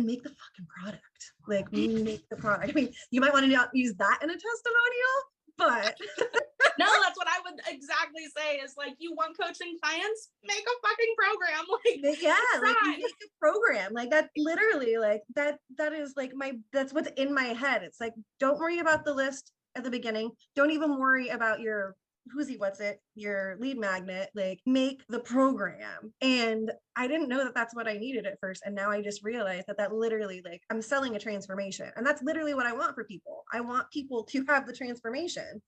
and make the fucking product. Like, make the product. I mean, you might want to use that in a testimonial, but no, that's what I would exactly say is like, you want coaching clients, make a fucking program. Like, yeah, like make a program. Like that literally, like that is like that's what's in my head. It's like, don't worry about the list at the beginning. Don't even worry about your your lead magnet. Like, make the program. And I didn't know that that's what I needed at first. And now I just realized that literally, like, I'm selling a transformation. And that's literally what I want for people. I want people to have the transformation.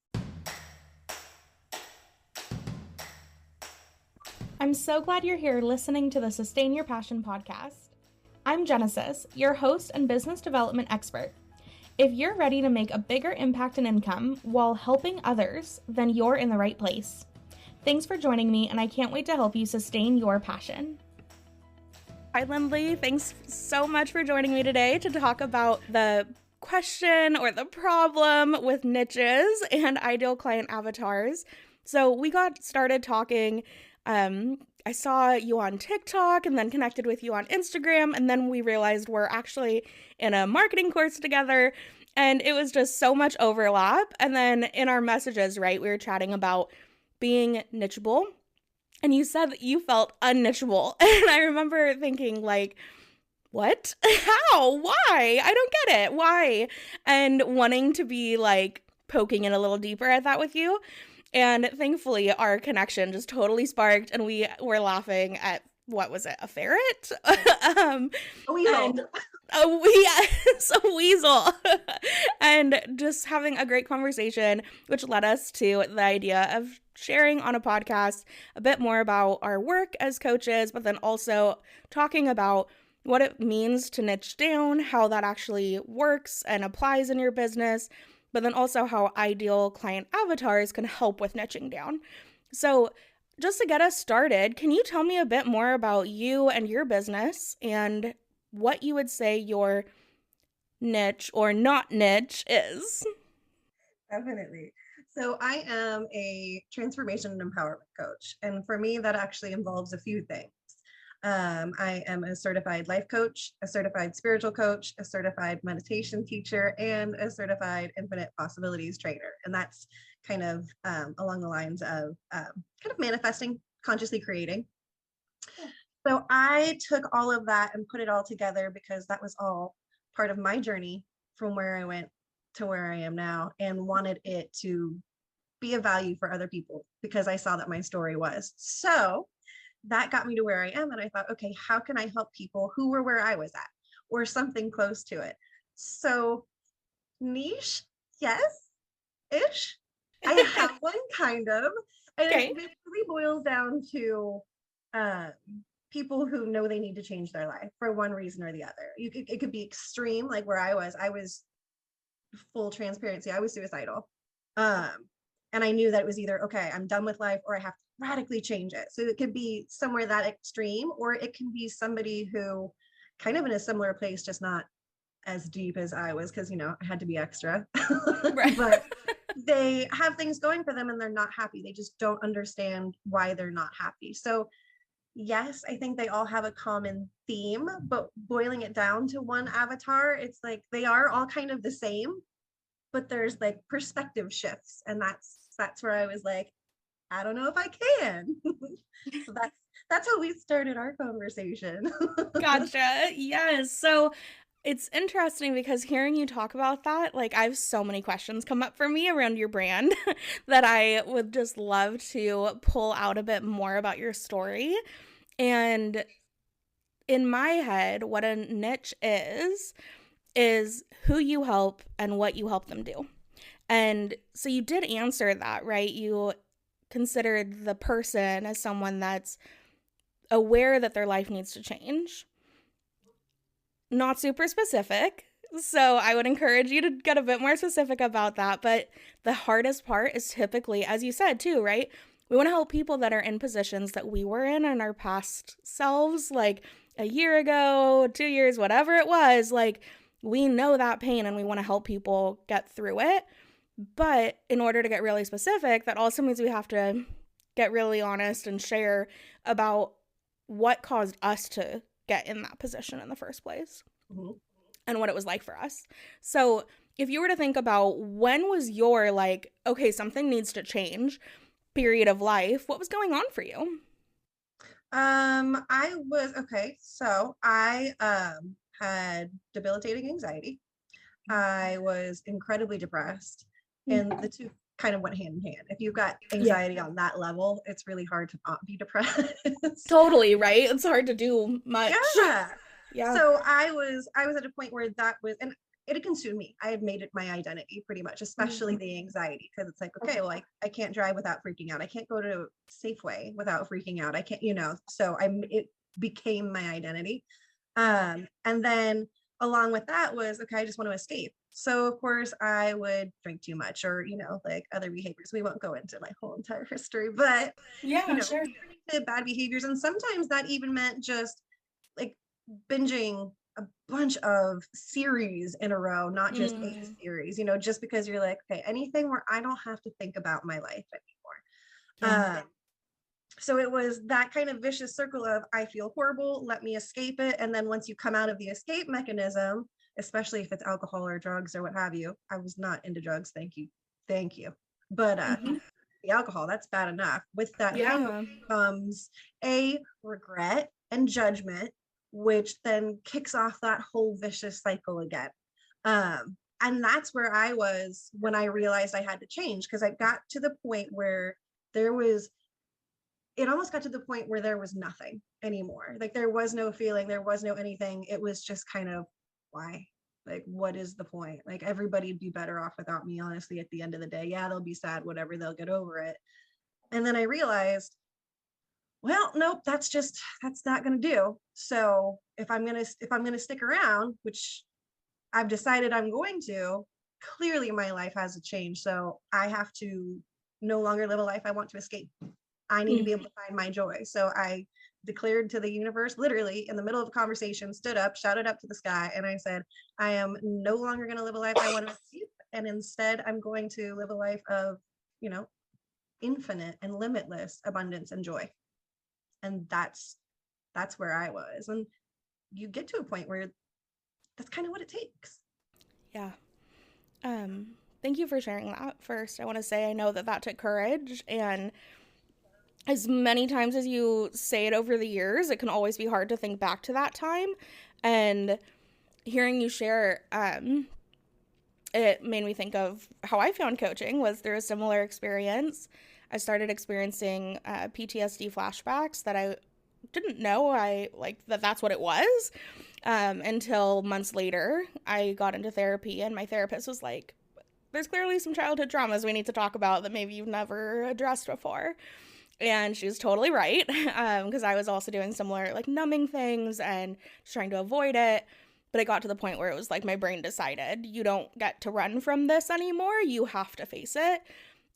I'm so glad you're here listening to the Sustain Your Passion podcast. I'm Genesis, your host and business development expert. If you're ready to make a bigger impact and income while helping others, then you're in the right place. Thanks for joining me, and I can't wait to help you sustain your passion. Hi, Lindley. Thanks so much for joining me today to talk about the question or the problem with niches and ideal client avatars. So we got started talking. I saw you on TikTok and then connected with you on Instagram, and then we realized we're actually in a marketing course together, and it was just so much overlap. And then in our messages, right, we were chatting about being nicheable, and you said that you felt unnicheable, and I remember thinking, like, what? How? Why? I don't get it. Why? And wanting to be like poking it a little deeper at that with you. And thankfully, our connection just totally sparked, and we were laughing at, what was it, a ferret? A weasel. Yes, a weasel. And just having a great conversation, which led us to the idea of sharing on a podcast a bit more about our work as coaches, but then also talking about what it means to niche down, how that actually works and applies in your business, but then also how ideal client avatars can help with niching down. So just to get us started, can you tell me a bit more about you and your business and what you would say your niche or not niche is? Definitely. So I am a transformation and empowerment coach. And for me, that actually involves a few things. I am a certified life coach, a certified spiritual coach, a certified meditation teacher, and a certified infinite possibilities trainer. And that's kind of along the lines of kind of manifesting, consciously creating. So I took all of that and put it all together because that was all part of my journey from where I went to where I am now, and wanted it to be of value for other people because I saw that my story was. So that got me to where I am. And I thought, okay, how can I help people who were where I was at or something close to it? So niche, yes-ish. I have one kind of. And Okay. it really boils down to people who know they need to change their life for one reason or the other. It could be extreme, like where I was full transparency. I was suicidal. And I knew that it was either, okay, I'm done with life, or I have to radically change it. So it could be somewhere that extreme, or it can be somebody who kind of in a similar place, just not as deep as I was, because, I had to be extra. Right. But they have things going for them and they're not happy. They just don't understand why they're not happy. So yes, I think they all have a common theme, but boiling it down to one avatar, it's like they are all kind of the same, but there's like perspective shifts. And that's where I was like, I don't know if I can. So that's how we started our conversation. Gotcha. Yes. So it's interesting because hearing you talk about that, like, I have so many questions come up for me around your brand that I would just love to pull out a bit more about your story. And in my head, what a niche is who you help and what you help them do. And so you did answer that, right? You considered the person as someone that's aware that their life needs to change. Not super specific, so I would encourage you to get a bit more specific about that. But the hardest part is typically, as you said too, right? We want to help people that are in positions that we were in our past selves, like a year ago, 2 years, whatever it was. Like, we know that pain and we want to help people get through it. But in order to get really specific, that also means we have to get really honest and share about what caused us to get in that position in the first place. Mhm. and what it was like for us. So if you were to think about when was your like, okay, something needs to change period of life, what was going on for you? I was okay. So I had debilitating anxiety. I was incredibly depressed, and the two kind of went hand in hand. If you've got Yeah. anxiety on that level, it's really hard to not be depressed. Totally, right? It's hard to do much. Yeah. Yeah. So I was at a point where that was, and it had consumed me. I had made it my identity pretty much, especially the anxiety, because it's like, okay, well, I can't drive without freaking out. I can't go to Safeway without freaking out. I can't, so it became my identity. And then along with that was, okay, I just want to escape. So of course I would drink too much, or, like other behaviors. We won't go into my whole entire history, but Yeah, sure. bad behaviors. And sometimes that even meant just like binging a bunch of series in a row, not just a series, just because you're like, okay, anything where I don't have to think about my life anymore. Yeah. So it was that kind of vicious circle of, I feel horrible, let me escape it. And then once you come out of the escape mechanism, especially if it's alcohol or drugs or what have you, I was not into drugs, thank you, but the alcohol, that's bad enough. With that Yeah. comes a regret and judgment, which then kicks off that whole vicious cycle again. And that's where I was when I realized I had to change, because I got to the point where it almost got to the point where there was nothing anymore. Like there was no feeling, there was no anything. It was just kind of, why? Like, what is the point? Like, everybody'd be better off without me, honestly, at the end of the day. Yeah, they'll be sad, whatever, they'll get over it. And then I realized, well, nope, that's not going to do. So if I'm going to stick around, which I've decided I'm going to, clearly my life has to change. So I have to no longer live a life I want to escape. I need to be able to find my joy. So I declared to the universe, literally in the middle of a conversation, stood up, shouted up to the sky, and I said, I am no longer going to live a life I want to escape. And instead, I'm going to live a life of, infinite and limitless abundance and joy. And that's where I was. And you get to a point where that's kind of what it takes. Yeah. Thank you for sharing that. First, I want to say I know that took courage, and as many times as you say it over the years, it can always be hard to think back to that time. And hearing you share, it made me think of how I found coaching was through a similar experience. I started experiencing PTSD flashbacks that I didn't know that's what it was, until months later I got into therapy, and my therapist was like, there's clearly some childhood traumas we need to talk about that maybe you've never addressed before. And she was totally right, because I was also doing similar like numbing things and just trying to avoid it. But it got to the point where it was like my brain decided, you don't get to run from this anymore, you have to face it.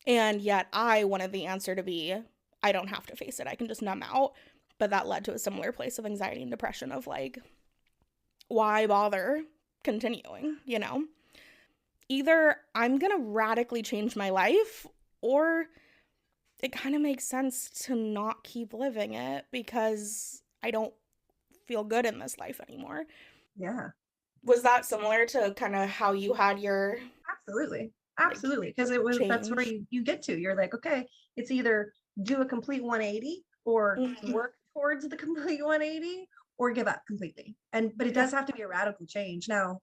And yet I wanted the answer to be, I don't have to face it, I can just numb out. But that led to a similar place of anxiety and depression of like, why bother continuing, Either I'm going to radically change my life, or it kind of makes sense to not keep living it because I don't feel good in this life anymore. Yeah. Was that similar to kind of how you had your... Absolutely. Because that's where you get to. You're like, okay, it's either do a complete 180 or work towards the complete 180 or give up completely. But it does have to be a radical change. Now,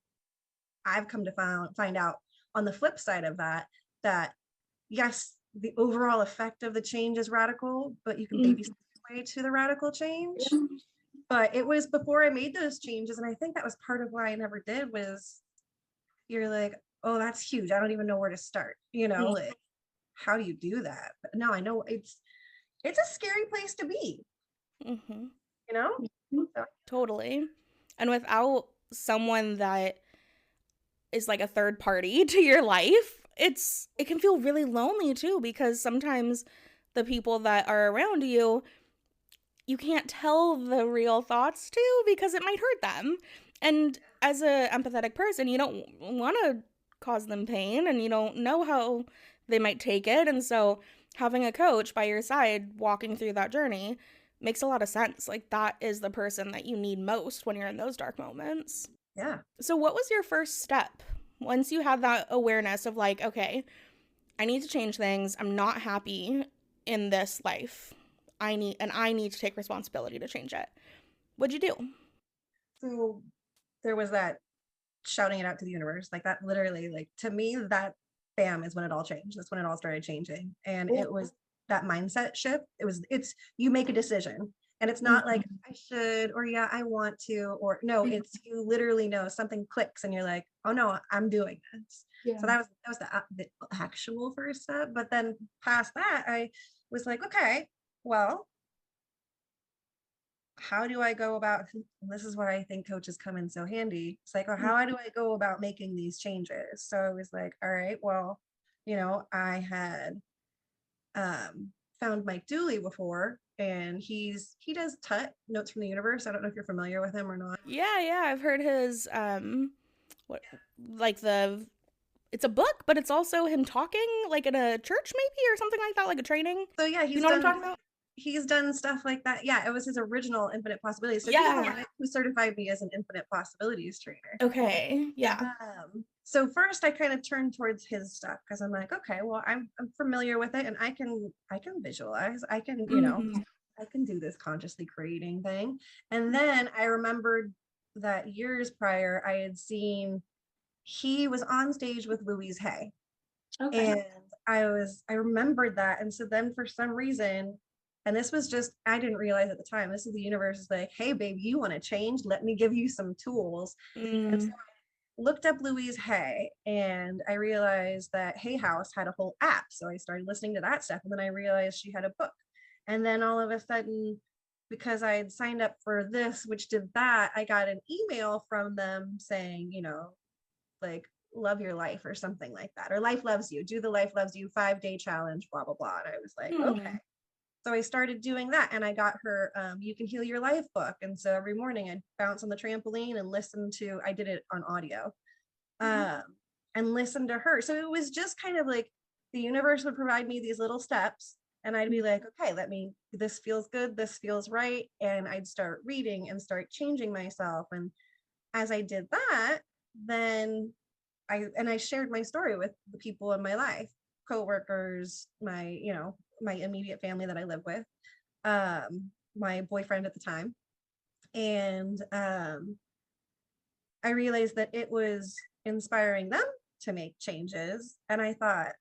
I've come to find out on the flip side of that yes, the overall effect of the change is radical, but you can baby step your way to the radical change. But it was before I made those changes, and I think that was part of why I never did, was you're like, oh, that's huge, I don't even know where to start, like, how do you do that? But no, I know it's a scary place to be. So. Totally. And without someone that is like a third party to your life, it can feel really lonely too, because sometimes the people that are around you can't tell the real thoughts to because it might hurt them. And as an empathetic person, you don't want to cause them pain, and you don't know how they might take it. And so having a coach by your side walking through that journey makes a lot of sense. Like, that is the person that you need most when you're in those dark moments. Yeah. So what was your first step once you had that awareness of like, okay, I need to change things. I'm not happy in this life. I need to take responsibility to change it. What'd you do? So there was that shouting it out to the universe, like that literally, like to me, that bam is when it all changed. That's when it all started changing. And it was that mindset shift. It's you make a decision. And it's not like I should, or yeah, I want to, or no, it's you literally know something clicks and you're like, oh no, I'm doing this. Yeah. So that was the actual first step. But then past that, I was like, okay, well, how do I go about, and this is where I think coaches come in so handy. It's like, well, how do I go about making these changes? So I was like, all right, well, I had found Mike Dooley before, and he does Tut Notes from the Universe. I don't know if you're familiar with him or not. Yeah, I've heard his what like the it's a book, but it's also him talking like in a church maybe or something like that, like a training. So yeah, You know what I'm talking about? he's done stuff like that. Yeah, it was his original Infinite Possibilities. So Yeah. he's the one who certified me as an Infinite Possibilities trainer. Okay. Yeah. So first I kind of turned towards his stuff because I'm like, okay, well, I'm familiar with it, and I can visualize. I can, I can do this consciously creating thing. And then I remembered that years prior I had seen he was on stage with Louise Hay. Okay. And I remembered that. And so then for some reason, and this was just, I didn't realize at the time, this is the universe is like, hey, baby, you want to change? Let me give you some tools. And so I looked up Louise Hay, and I realized that Hay House had a whole app. So I started listening to that stuff. And then I realized she had a book. And then all of a sudden, because I had signed up for this, which did that, I got an email from them saying, like, love your life or something like that, or life loves you, do the life loves you 5-day challenge, blah blah blah. And I was like, okay. So I started doing that, and I got her You Can Heal Your Life book. And so every morning I'd bounce on the trampoline and listen to, I did it on audio, and listen to her. So it was just kind of like the universe would provide me these little steps, and I'd be like, okay, this feels good, this feels right. And I'd start reading and start changing myself. And as I did that, then I shared my story with the people in my life, coworkers, my immediate family that I live with, my boyfriend at the time. And I realized that it was inspiring them to make changes. And I thought,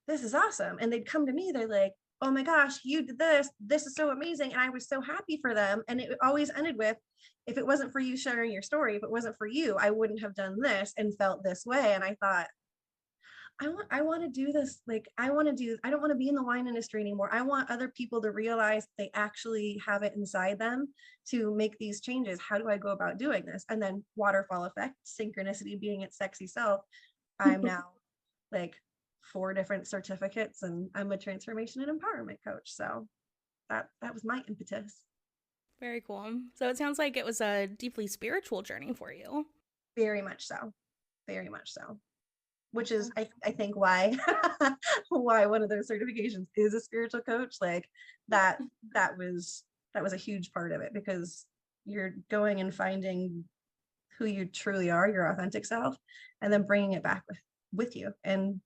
this is awesome. And they'd come to me, they're like, oh my gosh, you did this. This is so amazing. And I was so happy for them. And it always ended with, if it wasn't for you sharing your story, if it wasn't for you, I wouldn't have done this and felt this way. And I thought, I want to do this. Like, I don't want to be in the wine industry anymore. I want other people to realize they actually have it inside them to make these changes. How do I go about doing this? And then waterfall effect, synchronicity being its sexy self. I'm now like 4 different certificates, and I'm a transformation and empowerment coach. So that was my impetus. Very cool. So it sounds like it was a deeply spiritual journey for you. Very much so. Very much so. Which is, I think, why why one of those certifications is a spiritual coach. Like that was a huge part of it, because you're going and finding who you truly are, your authentic self, and then bringing it back with you and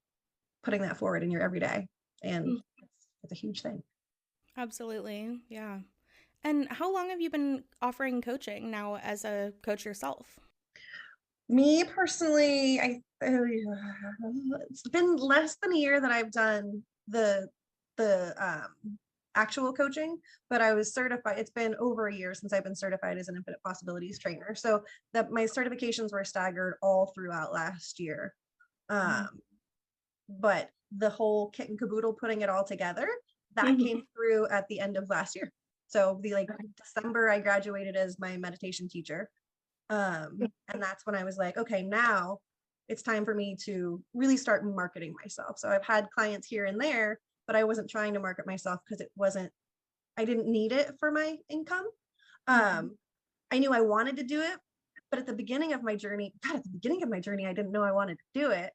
putting that forward in your everyday. And it's a huge thing. Absolutely. Yeah. And how long have you been offering coaching now as a coach yourself? Me personally, it's been less than a year that I've done the actual coaching, but I was certified. It's been over a year since I've been certified as an Infinite Possibilities trainer. So that my certifications were staggered all throughout last year. But the whole kit and caboodle, putting it all together, that came through at the end of last year. So December, I graduated as my meditation teacher. And that's when I was like, okay, now it's time for me to really start marketing myself. So I've had clients here and there, but I wasn't trying to market myself because I didn't need it for my income. I knew I wanted to do it, but at the beginning of my journey, I didn't know I wanted to do it.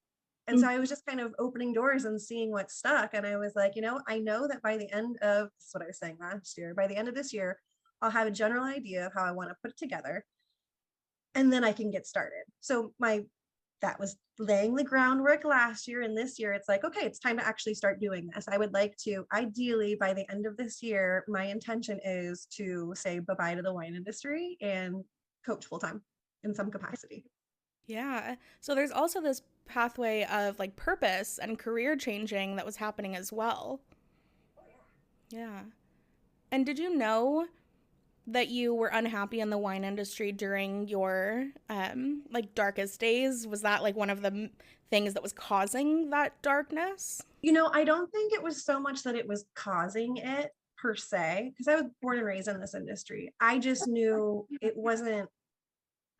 And so I was just kind of opening doors and seeing what stuck. And I was like, I know that by the end of, this is what I was saying last year, by the end of this year, I'll have a general idea of how I want to put it together. and then I can get started. So that was laying the groundwork last year, and this year it's like, okay, it's time to actually start doing this. I would like to, ideally by the end of this year, my intention is to say bye-bye to the wine industry and coach full-time in some capacity. Yeah. So there's also this pathway of like purpose and career changing that was happening as well. Yeah. And did you know that you were unhappy in the wine industry during your like darkest days? Was that like one of the things that was causing that darkness? I don't think it was so much that it was causing it per se, because I was born and raised in this industry. I just knew it wasn't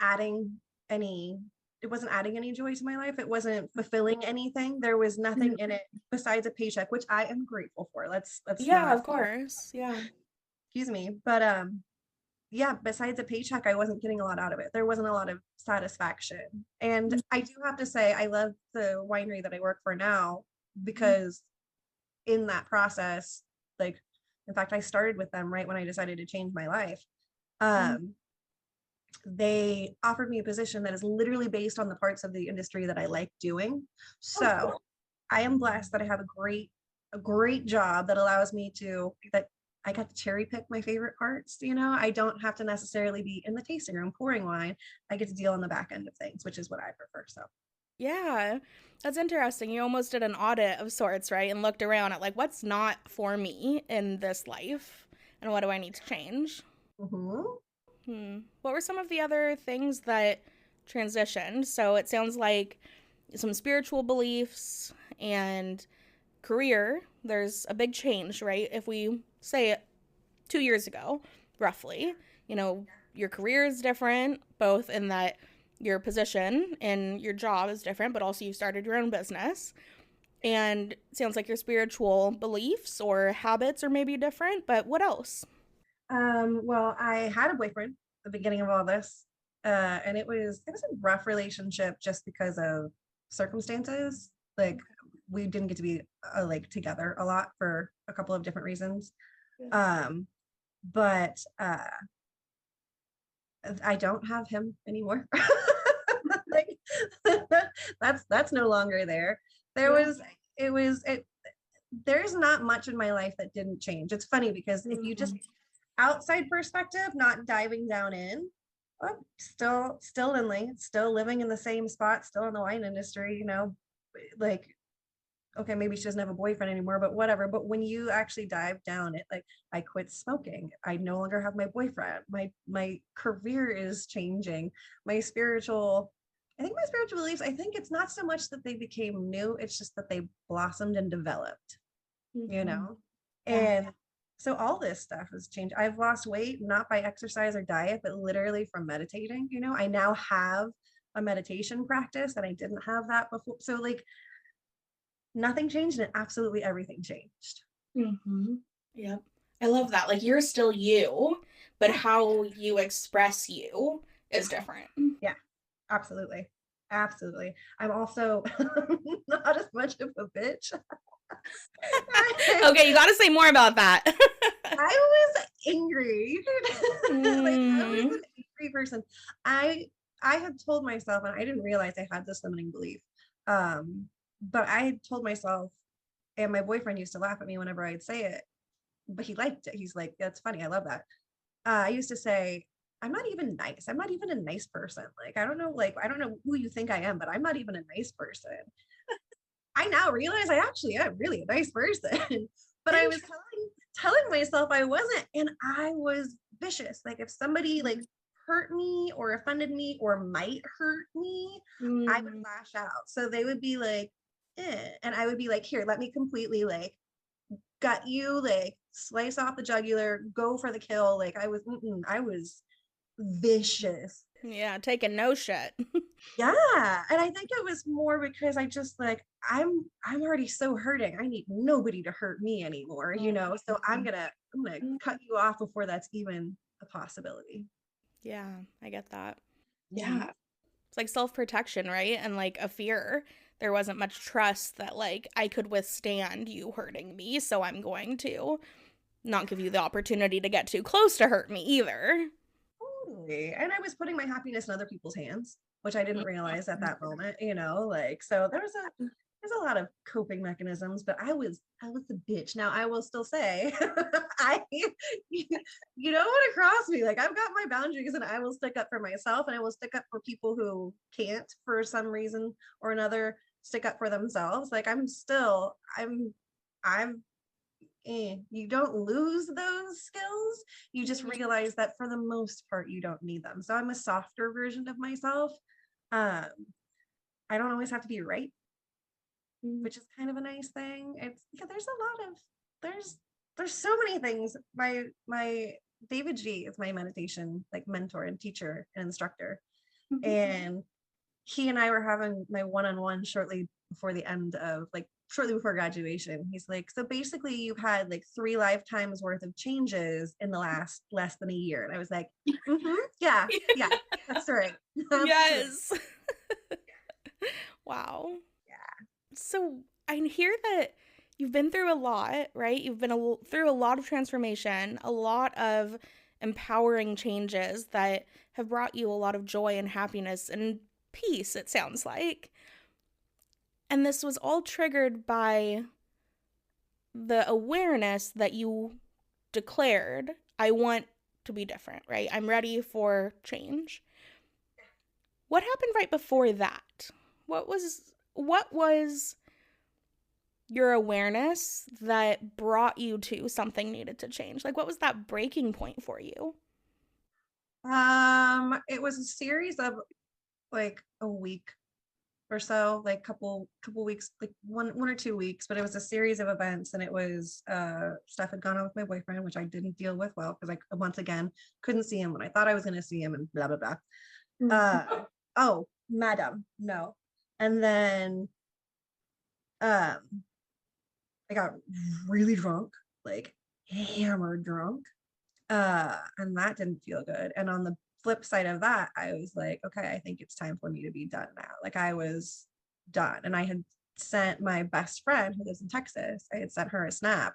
adding any joy to my life. It wasn't fulfilling anything. There was nothing in it besides a paycheck, which I am grateful for. Let's Yeah, not, of course. Yeah. excuse me. But yeah, besides a paycheck, I wasn't getting a lot out of it. There wasn't a lot of satisfaction. And I do have to say, I love the winery that I work for now, because in that process, like, in fact, I started with them right when I decided to change my life. They offered me a position that is literally based on the parts of the industry that I like doing. So I am blessed that I have a great job that allows me that I got to cherry pick my favorite parts. I don't have to necessarily be in the tasting room pouring wine. I get to deal on the back end of things, which is what I prefer. So yeah, that's interesting. You almost did an audit of sorts, right? And looked around at like, what's not for me in this life and what do I need to change? What were some of the other things that transitioned? So it sounds like some spiritual beliefs and career. There's a big change, right? If we say it 2 years ago, roughly, your career is different, both in that your position and your job is different, but also you started your own business. And it sounds like your spiritual beliefs or habits are maybe different, but what else? Well, I had a boyfriend at the beginning of all this, and it was a rough relationship just because of circumstances. Like, we didn't get to be like together a lot for a couple of different reasons. But I don't have him anymore. Like, that's no longer there. There's not much in my life that didn't change. It's funny because if you just outside perspective, not diving down in, still Lindley, still living in the same spot, still in the wine industry, like, okay, maybe she doesn't have a boyfriend anymore, but whatever. But when you actually dive down it, like, I quit smoking. I no longer have my boyfriend. My career is changing. I think my spiritual beliefs, I think it's not so much that they became new, it's just that they blossomed and developed, and so all this stuff has changed. I've lost weight, not by exercise or diet, but literally from meditating. I now have a meditation practice and I didn't have that before. So like, nothing changed and absolutely everything changed. Yep. I love that. Like, you're still you, but how you express you is different. Yeah, absolutely. Absolutely. I'm also not as much of a bitch. Okay, you got to say more about that. I was angry. Like, I was an angry person. I had told myself, and I didn't realize I had this limiting belief. But I had told myself, and my boyfriend used to laugh at me whenever I'd say it, but he liked it. He's like, that's funny. I love that. I used to say, I'm not even nice. I'm not even a nice person. Like, I don't know who you think I am, but I'm not even a nice person. I now realize I actually am really a nice person, but I was telling myself I wasn't, and I was vicious. Like, if somebody like hurt me or offended me or might hurt me, I would lash out. So they would be like, and I would be like, here, let me completely like gut you, like slice off the jugular, go for the kill. Like, I was vicious. Yeah, taking no shit. Yeah, and I think it was more because I just like, I'm already so hurting. I need nobody to hurt me anymore, so I'm gonna cut you off before that's even a possibility. Yeah, I get that. Yeah, it's like self-protection, right? And like a fear. There wasn't much trust that like I could withstand you hurting me, so I'm going to not give you the opportunity to get too close to hurt me either. Totally. And I was putting my happiness in other people's hands, which I didn't realize at that moment, you know, like, so there's a lot of coping mechanisms, but I was a bitch. Now I will still say, you don't want to cross me. Like, I've got my boundaries and I will stick up for myself, and I will stick up for people who can't for some reason or another stick up for themselves. Like, I'm you don't lose those skills. You just realize that for the most part, you don't need them. So I'm a softer version of myself. Um, I don't always have to be right, which is kind of a nice thing. It's yeah, there's a lot of there's so many things. My David G is my meditation like mentor and teacher and instructor. And he and I were having my one-on-one shortly before graduation. He's like, so basically you've had like 3 lifetimes worth of changes in the last less than a year. And I was like, yeah, that's right. Yes. Wow. Yeah. So I hear that you've been through a lot, right? You've been through a lot of transformation, a lot of empowering changes that have brought you a lot of joy and happiness and peace, it sounds like. And this was all triggered by the awareness that you declared, I want to be different, right? I'm ready for change. What happened right before that? What was your awareness that brought you to something needed to change? Like, what was that breaking point for you? It was a series of like a week or so, like couple weeks, like one or 2 weeks, but it was a series of events, and it was stuff had gone on with my boyfriend, which I didn't deal with well because I once again couldn't see him when I thought I was going to see him, and blah blah blah. Oh, madam, no. And then I got really drunk, like hammered drunk, and that didn't feel good. And on the flip side of that, I was like, okay, I think it's time for me to be done now. Like, I was done. And I had sent my best friend who lives in Texas, I had sent her a snap,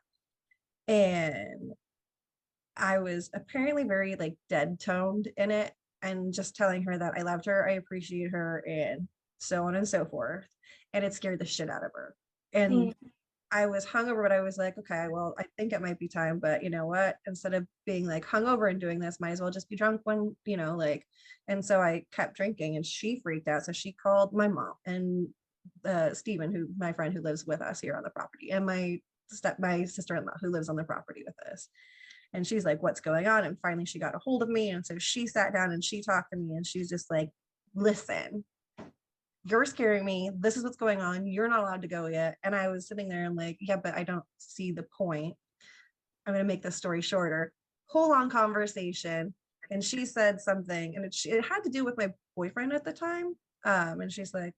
and I was apparently very like dead toned in it, and just telling her that I loved her, I appreciate her, and so on and so forth. And it scared the shit out of her. And I was hungover, but I was like, okay, well, I think it might be time, but you know what? Instead of being like hungover and doing this, might as well just be drunk when, like, and so I kept drinking, and she freaked out. So she called my mom and Stephen, who my friend who lives with us here on the property, and my sister-in-law who lives on the property with us. And she's like, what's going on? And finally she got a hold of me. And so she sat down and she talked to me, and she's just like, listen, you're scaring me. This is what's going on. You're not allowed to go yet. And I was sitting there and like, yeah, but I don't see the point. I'm going to make this story shorter. Whole long conversation. And she said something, and it had to do with my boyfriend at the time. And she's like,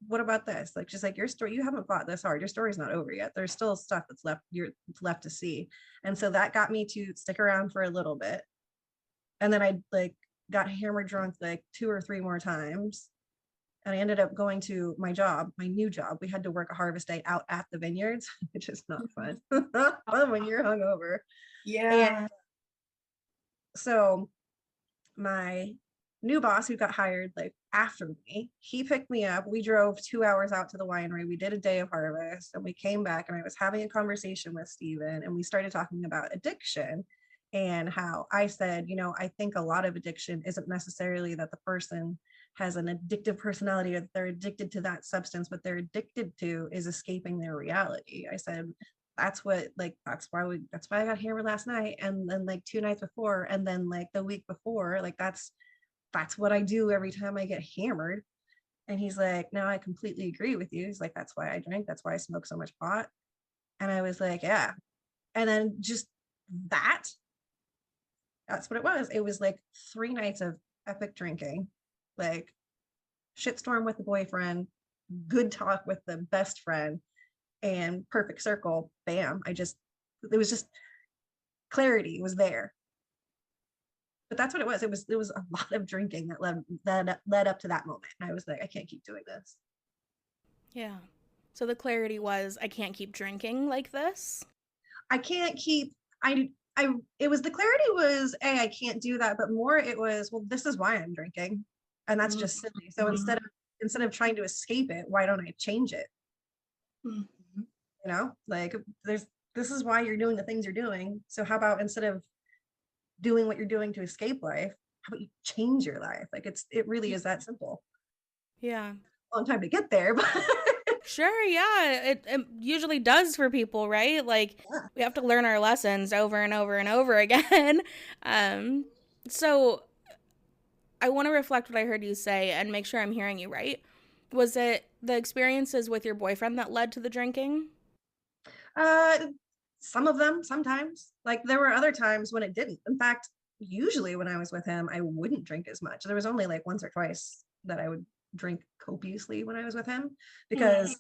what about this? Like, she's like, your story, you haven't fought this hard. Your story's not over yet. There's still stuff that's left to see. And so that got me to stick around for a little bit. And then I like got hammered drunk like 2 or 3 more times. And I ended up going to my new job. We had to work a harvest day out at the vineyards, which is not fun when you're hungover. Yeah. And so my new boss, who got hired like after me, he picked me up. We drove 2 hours out to the winery. We did a day of harvest, and we came back, and I was having a conversation with Steven, and we started talking about addiction, and how I said, I think a lot of addiction isn't necessarily that the person has an addictive personality or that they're addicted to that substance. What they're addicted to is escaping their reality. I said, that's why I got hammered last night, and then like 2 nights before, and then like the week before, like that's what I do every time I get hammered. And he's like, no, I completely agree with you. He's like, that's why I drink, that's why I smoke so much pot. And I was like, yeah. And then just that's what it was. It was like 3 nights of epic drinking, like shitstorm with the boyfriend, good talk with the best friend, and perfect circle. Bam. It was just clarity was there. But that's what it was. It was a lot of drinking that led up to that moment. And I was like, I can't keep doing this. Yeah. So the clarity was, I can't keep drinking like this. I can't keep it was the clarity was, hey, I can't do that, but more it was, well, this is why I'm drinking. And that's just silly. So instead of trying to escape it, why don't I change it? Mhm. You know, like this is why you're doing the things you're doing. So how about instead of doing what you're doing to escape life, how about you change your life? Like it really is that simple. Yeah. Long time to get there, but Sure, yeah. It usually does for people, right? Like yeah. we have to learn our lessons over and over and over again. So I want to reflect what I heard you say and make sure I'm hearing you right. Was it the experiences with your boyfriend that led to the drinking? Uh, some of them, sometimes. Like there were other times when it didn't. In fact, usually when I was with him, I wouldn't drink as much. There was only like once or twice that I would drink copiously when I was with him because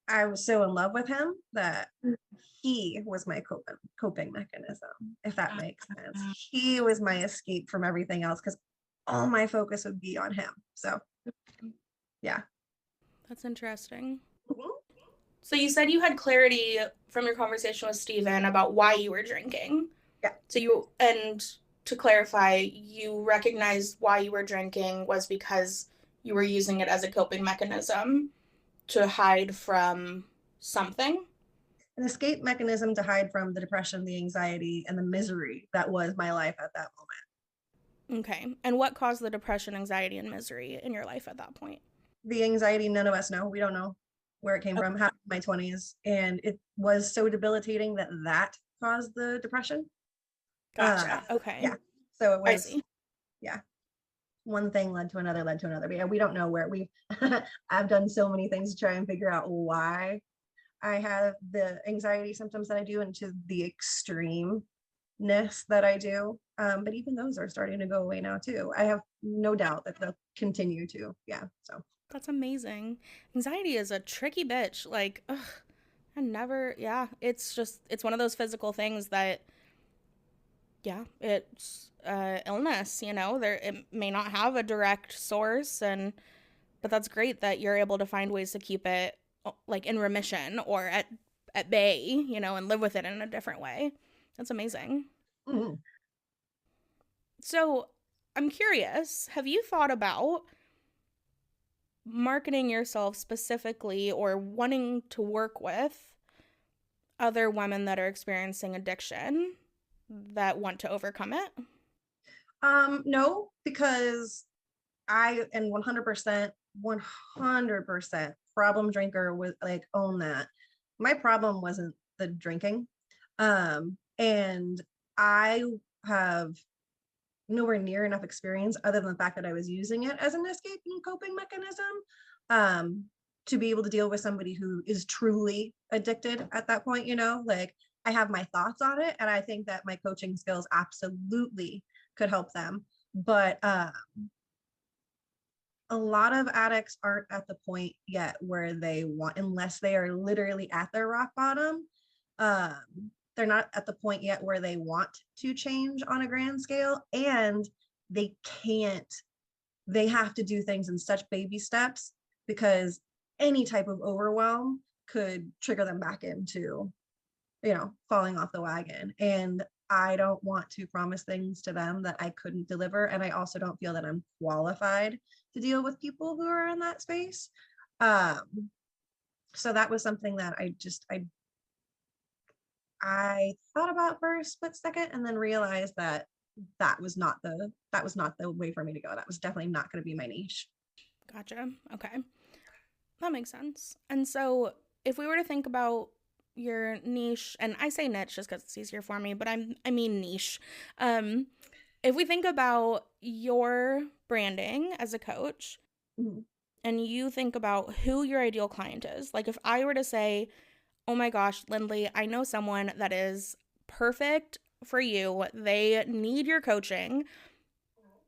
I was so in love with him that he was my coping mechanism, if that makes sense. He was my escape from everything else because all my focus would be on him. So, yeah. That's interesting. Mhm. So you said you had clarity from your conversation with Steven about why you were drinking. Yeah. And to clarify, you recognized why you were drinking was because you were using it as a coping mechanism to hide from something. An escape mechanism to hide from the depression, the anxiety, and the misery that was my life at that moment. Okay. And what caused the depression, anxiety, and misery in your life at that point? The anxiety, none of us know. We don't know where it came from. Happened in my 20s, and it was so debilitating that caused the depression. Gotcha. Okay. Yeah. So it I was, see. yeah. One thing led to another, But yeah, we don't know where I've done so many things to try and figure out why I have the anxiety symptoms that I do and to the extremeness that I do. But even those are starting to go away now too. I have no doubt that they'll continue to. Yeah. So That's amazing. Anxiety is a tricky bitch. Like, ugh, it's one of those physical things that, yeah, it's illness, it may not have a direct source, but that's great that you're able to find ways to keep it like in remission or at bay, and live with it in a different way. That's amazing. mhm. So I'm curious, have you thought about marketing yourself specifically or wanting to work with other women that are experiencing addiction that want to overcome it? No, because I am 100% problem drinker with like own that. My problem wasn't the drinking. And I have nowhere near enough experience other than the fact that I was using it as an escape and coping mechanism to be able to deal with somebody who is truly addicted at that point, like I have my thoughts on it and I think that my coaching skills absolutely could help them. But a lot of addicts aren't at the point yet where they want, unless they are literally at their rock bottom. They're not at the point yet where they want to change on a grand scale, and they can't. They have to do things in such baby steps because any type of overwhelm could trigger them back into, falling off the wagon. And I don't want to promise things to them that I couldn't deliver. And I also don't feel that I'm qualified to deal with people who are in that space. So that was something that I thought about for a split second and then realized that that was not the way for me to go. That was definitely not going to be my niche. Gotcha. Okay. That makes sense. And so if we were to think about your niche, and I say niche just because it's easier for me, but I mean niche. If we think about your branding as a coach, Mm-hmm. and you think about who your ideal client is, like if I were to say, oh my gosh, Lindley, I know someone that is perfect for you. They need your coaching.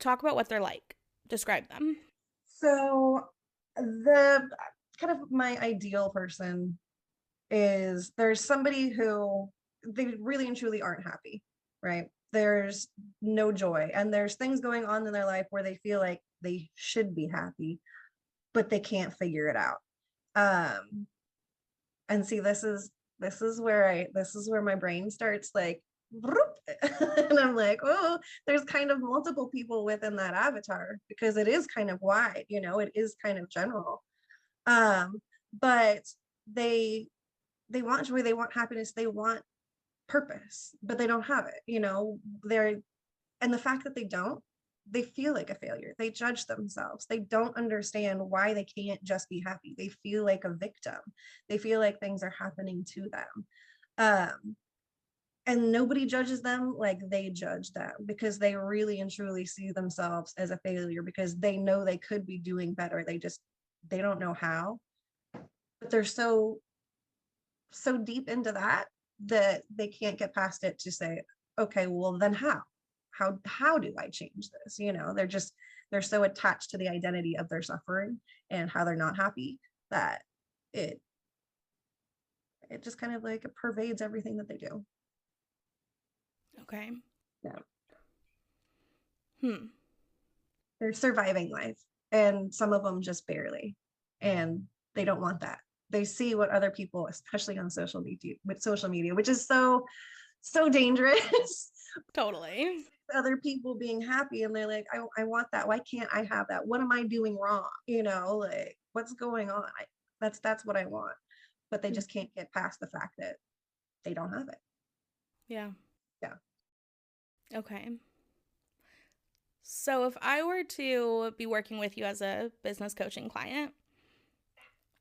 Talk about what they're like. Describe them. So the kind of my ideal person is there's somebody who they really and truly aren't happy, right? There's no joy and there's things going on in their life where they feel like they should be happy, but they can't figure it out. And see, this is where my brain starts like and I'm like, oh, there's kind of multiple people within that avatar because it is kind of wide, it is kind of general. But they want joy, they want happiness, they want purpose, but they don't have it. And the fact that they feel like a failure. They judge themselves. They don't understand why they can't just be happy. They feel like a victim. They feel like things are happening to them. And nobody judges them like they judge them, because they really and truly see themselves as a failure, because they know they could be doing better. They don't know how, but they're so deep into that they can't get past it to say, okay, well then how do I change this? They're so attached to the identity of their suffering and how they're not happy that it just kind of like it pervades everything that they do. Okay. Yeah. They're surviving life, and some of them just barely, and they don't want that. They see what other people, especially on social media, which is so dangerous. Totally. Other people being happy, and they're like, I want that. Why can't I have that? What am I doing wrong? Like, what's going on? That's what I want. But they just can't get past the fact that they don't have it. Yeah. Yeah. Okay. So if I were to be working with you as a business coaching client,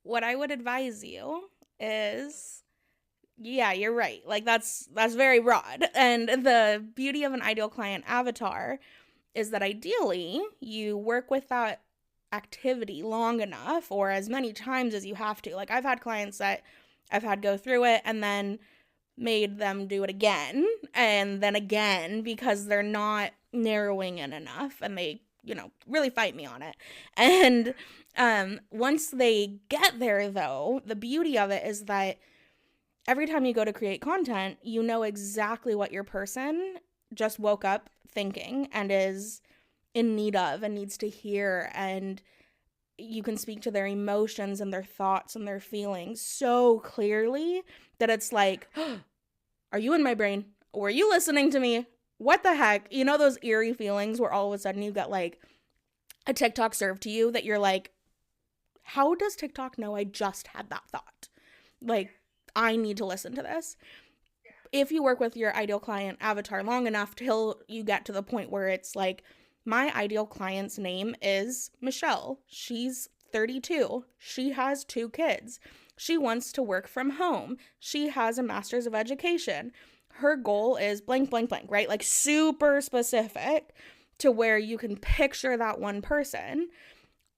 what I would advise you is, yeah, you're right. Like that's very broad. And the beauty of an ideal client avatar is that ideally you work with that activity long enough, or as many times as you have to. Like I've had clients that I've had go through it and then made them do it again and then again, because they're not narrowing in enough, and they really fight me on it. And once they get there, though, the beauty of it is that every time you go to create content, you know exactly what your person just woke up thinking and is in need of and needs to hear, and you can speak to their emotions and their thoughts and their feelings so clearly that it's like, oh, are you in my brain? Were you listening to me? What the heck? Those eerie feelings where all of a sudden you get like a TikTok served to you that you're like, how does TikTok know I just had that thought? Like, I need to listen to this. If you work with your ideal client avatar long enough till you get to the point where it's like, my ideal client's name is Michelle. She's 32. She has 2 kids. She wants to work from home. She has a master's of education. Her goal is blank, blank, blank, right? Like super specific to where you can picture that one person.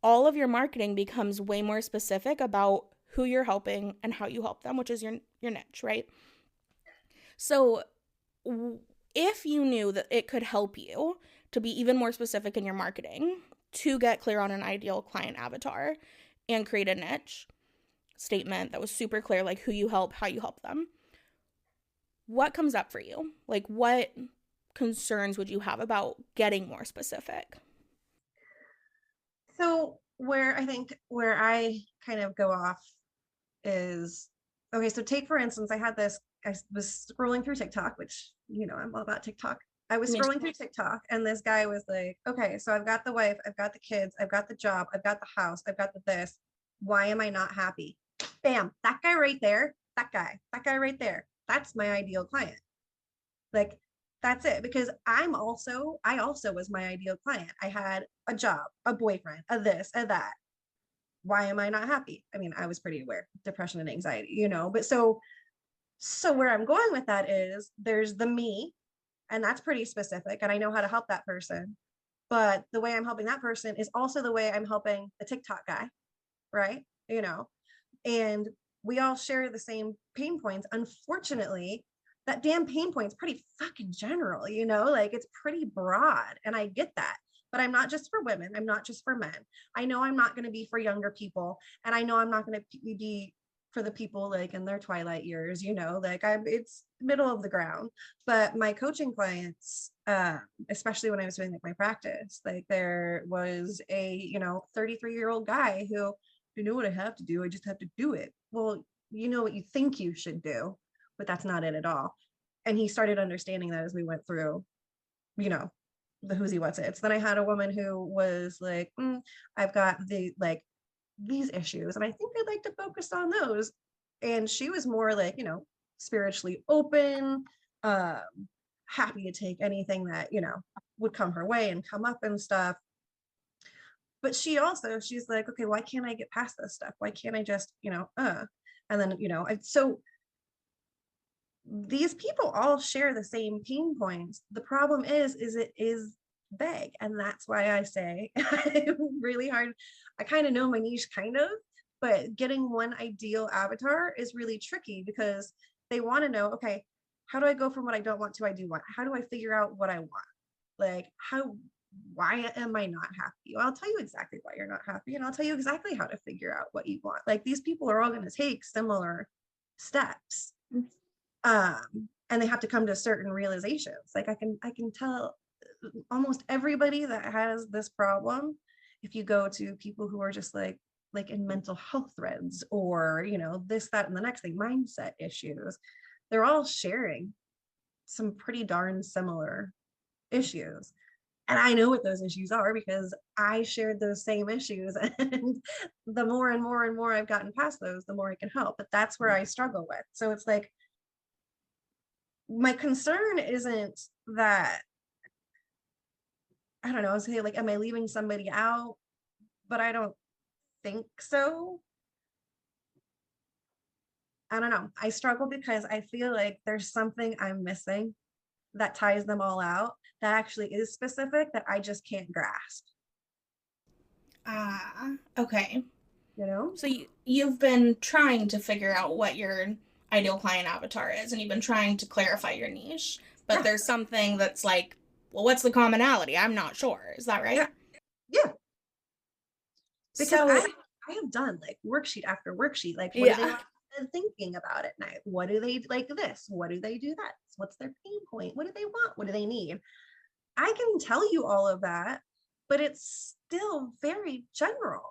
All of your marketing becomes way more specific about who you're helping and how you help them, which is your niche, right? So if you knew that it could help you to be even more specific in your marketing, to get clear on an ideal client avatar and create a niche statement that was super clear, like who you help, how you help them, what comes up for you? Like what concerns would you have about getting more specific? So where I kind of go off is, okay, so take for instance, I was scrolling through TikTok, which, I'm all about TikTok. I was scrolling through TikTok, and this guy was like, okay, so I've got the wife, I've got the kids, I've got the job, I've got the house, I've got the this. Why am I not happy? Bam, that guy right there, that guy right there. That's my ideal client. Like, that's it. Because I also was my ideal client. I had a job, a boyfriend, a this, a that. Why am I not happy? I mean, I was pretty aware, depression and anxiety, but so where I'm going with that is there's the me, and that's pretty specific, and I know how to help that person. But the way I'm helping that person is also the way I'm helping the TikTok guy, right? And we all share the same pain points. Unfortunately, that damn pain point's pretty fucking general, like it's pretty broad, and I get that. But I'm not just for women. I'm not just for men. I know I'm not going to be for younger people, and I know I'm not going to be for the people like in their twilight years, like it's middle of the ground. But my coaching clients, especially when I was doing like my practice, like there was a 33-year-old guy who, you know what I have to do, I just have to do it. Well, you know what you think you should do, but that's not it at all. And he started understanding that as we went through, you know, the who's he what's it's. Then I had a woman who was like, I've got these issues, and I think I'd like to focus on those. And she was more like, spiritually open, happy to take anything that, would come her way and come up and stuff. But she's like, okay, why can't I get past this stuff? Why can't I just, and then, so these people all share the same pain points. The problem is it is vague. And that's why I say really hard. I kind of know my niche but getting one ideal avatar is really tricky because they want to know, okay, how do I go from what I don't want to I do want? How do I figure out what I want? Like, why am I not happy? Well, I'll tell you exactly why you're not happy, and I'll tell you exactly how to figure out what you want. Like, these people are all going to take similar steps. And they have to come to certain realizations. Like, I can tell almost everybody that has this problem, if you go to people who are just like in mental health threads or, this, that, and the next thing, mindset issues, they're all sharing some pretty darn similar issues. And I know what those issues are because I shared those same issues. And the more and more and more I've gotten past those, the more I can help. But that's where I struggle with. So it's like, my concern isn't that, I don't know, say like, am I leaving somebody out? But I don't think so. I don't know. I struggle because I feel like there's something I'm missing that ties them all out that actually is specific that I just can't grasp. Okay. So you've been trying to figure out what your ideal client avatar is, and you've been trying to clarify your niche, but there's something that's like, well, what's the commonality? I'm not sure. Is that right? Yeah. Because so, I have done like worksheet after worksheet. Like, what do they like thinking about at night? What do they like this? What do they do that? What's their pain point? What do they want? What do they need? I can tell you all of that, but it's still very general.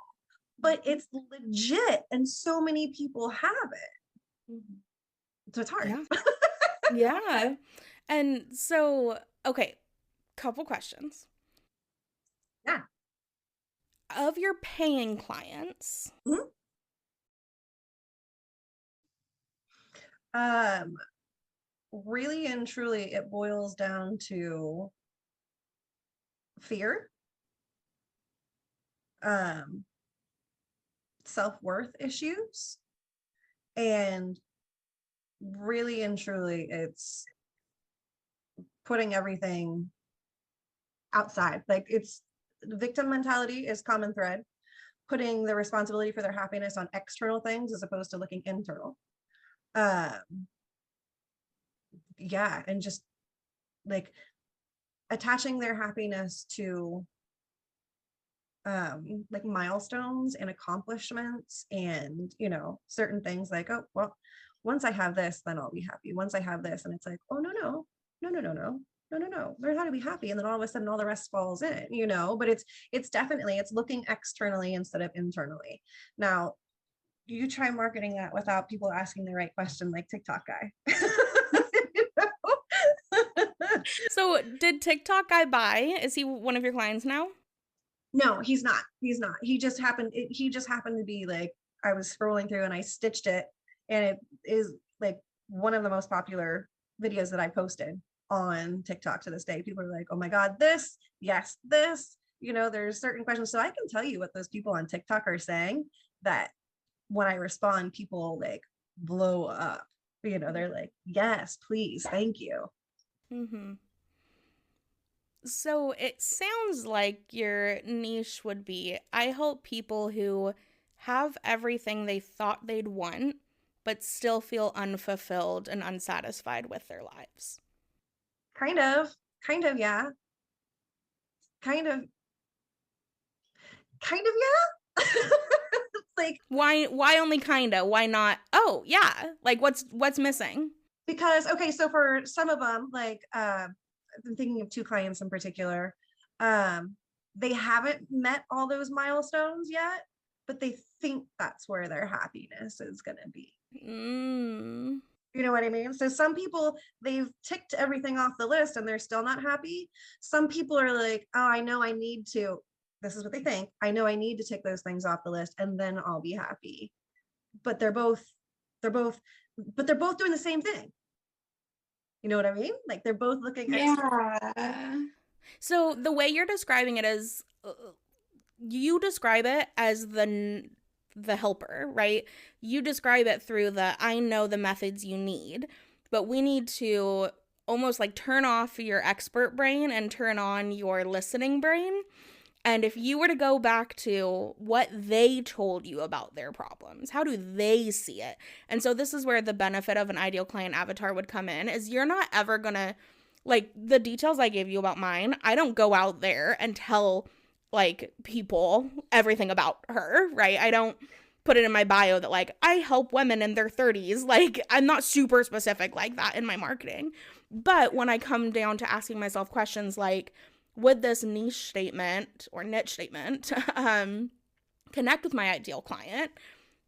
But it's legit, and so many people have it. So it's hard. Yeah. And so, okay, couple questions. Yeah. Of your paying clients, really and truly, it boils down to fear, self-worth issues, and really and truly, it's putting everything outside. Like, it's victim mentality is common thread, putting the responsibility for their happiness on external things as opposed to looking internal. Yeah, and just like attaching their happiness to like milestones and accomplishments and certain things like, oh well, once I have this, then I'll be happy. Once I have this, and it's like, oh no, learn how to be happy, and then all of a sudden all the rest falls in, but it's definitely, it's looking externally instead of internally. Now you try marketing that without people asking the right question, like TikTok guy. So did TikTok guy buy? Is he one of your clients now? No, he's not. He just happened to be like, I was scrolling through and I stitched it, and it is like one of the most popular videos that I posted on TikTok to this day. People are like, oh my God, this, yes, this, there's certain questions. So I can tell you what those people on TikTok are saying, that when I respond, people like blow up. They're like, yes, please, thank you. So it sounds like your niche would be, I help people who have everything they thought they'd want, but still feel unfulfilled and unsatisfied with their lives. Kind of, yeah. Kind of, yeah. Like, why only kinda? Why not? Oh yeah, like what's missing? Because okay, so for some of them, like I'm thinking of two clients in particular, they haven't met all those milestones yet, but they think that's where their happiness is going to be. You know what I mean? So some people, they've ticked everything off the list and they're still not happy. Some people are like, oh, I know I need to, this is what they think. I know I need to tick those things off the list and then I'll be happy. But they're both doing the same thing. You know what I mean? Like they're both looking Yeah. So the way you're describing it is, you describe it as the helper, right? You describe it through the I know the methods you need, but we need to almost like turn off your expert brain and turn on your listening brain. And if you were to go back to what they told you about their problems, how do they see it? And so this is where the benefit of an ideal client avatar would come in, is you're not ever gonna, like, the details I gave you about mine, I don't go out there and tell like people everything about her, right? I don't put it in my bio that like I help women in their 30s. Like I'm not super specific like that in my marketing. But when I come down to asking myself questions like, would this niche statement connect with my ideal client?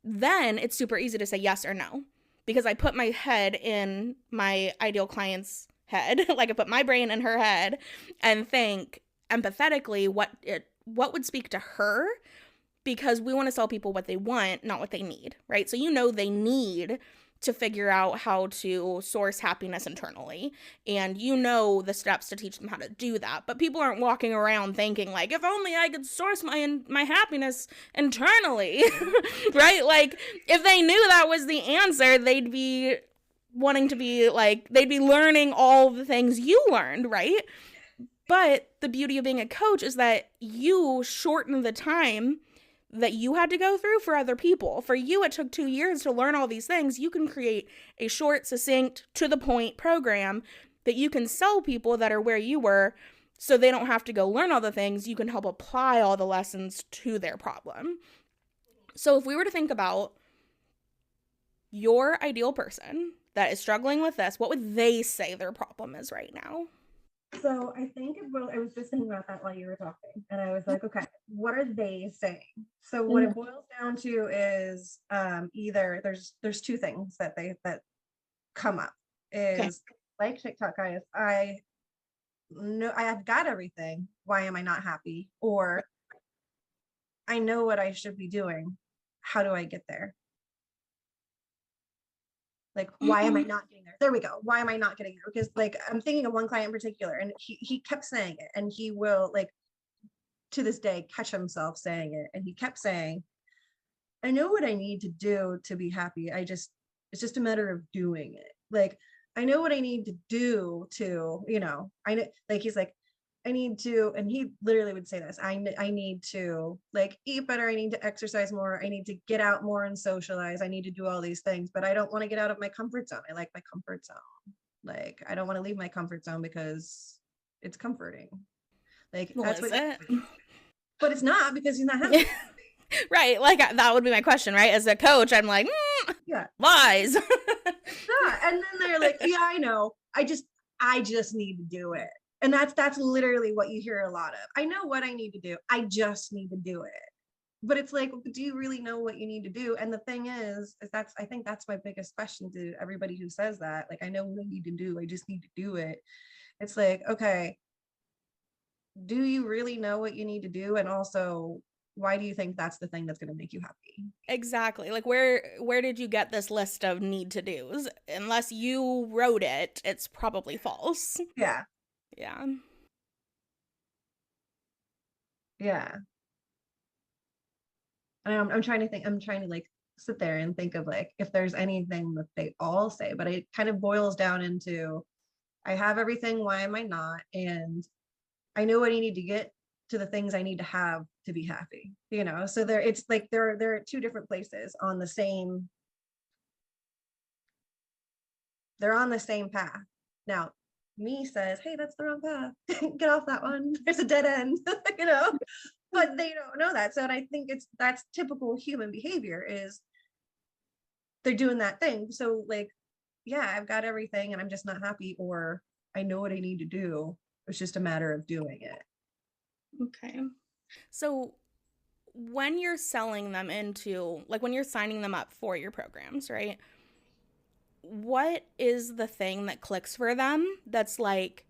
Then it's super easy to say yes or no, because I put my head in my ideal client's head, like I put my brain in her head and think empathetically what would speak to her, because we want to sell people what they want, not what they need, right? So they need to figure out how to source happiness internally, and the steps to teach them how to do that. But people aren't walking around thinking like, if only I could source my happiness internally, right? Like if they knew that was the answer, they'd be wanting to be like, they'd be learning all the things you learned, right? But the beauty of being a coach is that you shorten the time that you had to go through for other people. For you, it took 2 years to learn all these things. You can create a short, succinct, to the point program that you can sell people that are where you were, so they don't have to go learn all the things. You can help apply all the lessons to their problem. So if we were to think about your ideal person that is struggling with this, what would they say their problem is right now? So I think I was just thinking about that while you were talking, and I was like, okay, what are they saying? So what it boils down to is either there's two things that come up is like TikTok guys, I know I have got everything. Why am I not happy? Or I know what I should be doing. How do I get there? Like, why am I not getting there? There we go. Why am I not getting there? Because like, I'm thinking of one client in particular, and he kept saying it, and he will like, to this day, catch himself saying it. And he kept saying, I know what I need to do to be happy. It's just a matter of doing it. Like, I know what I need to do to, I know, like, he's like, I need to, and he literally would say this, I need to like eat better. I need to exercise more. I need to get out more and socialize. I need to do all these things, but I don't want to get out of my comfort zone. I like my comfort zone. Like, I don't want to leave my comfort zone because it's comforting. Like, that's what it? But it's not, because he's not happy. Right. Like that would be my question, right? As a coach, I'm like, yeah, lies. Yeah. And then they're like, yeah, I know. I just need to do it. And that's literally what you hear a lot of. I know what I need to do. I just need to do it. But it's like, do you really know what you need to do? And the thing is I think that's my biggest question to everybody who says that. Like, I know what I need to do. I just need to do it. It's like, okay, do you really know what you need to do? And also, why do you think that's the thing that's going to make you happy? Exactly. Like, where did you get this list of need to do's? Unless you wrote it, it's probably false. Yeah. Yeah. Yeah. I'm trying to like sit there and think of like if there's anything that they all say, but it kind of boils down into, I have everything, why am I not? And I know what I need to get to the things I need to have to be happy, so it's like they're two different places on the same, they're on the same path. Now me says, hey, that's the wrong path. Get off that one. There's a dead end, but they don't know that. So, and I think that's typical human behavior, is they're doing that thing. So like, yeah, I've got everything and I'm just not happy, or I know what I need to do. It's just a matter of doing it. Okay. So when you're selling them into, like when you're signing them up for your programs, right? what is the thing that clicks for them that's like,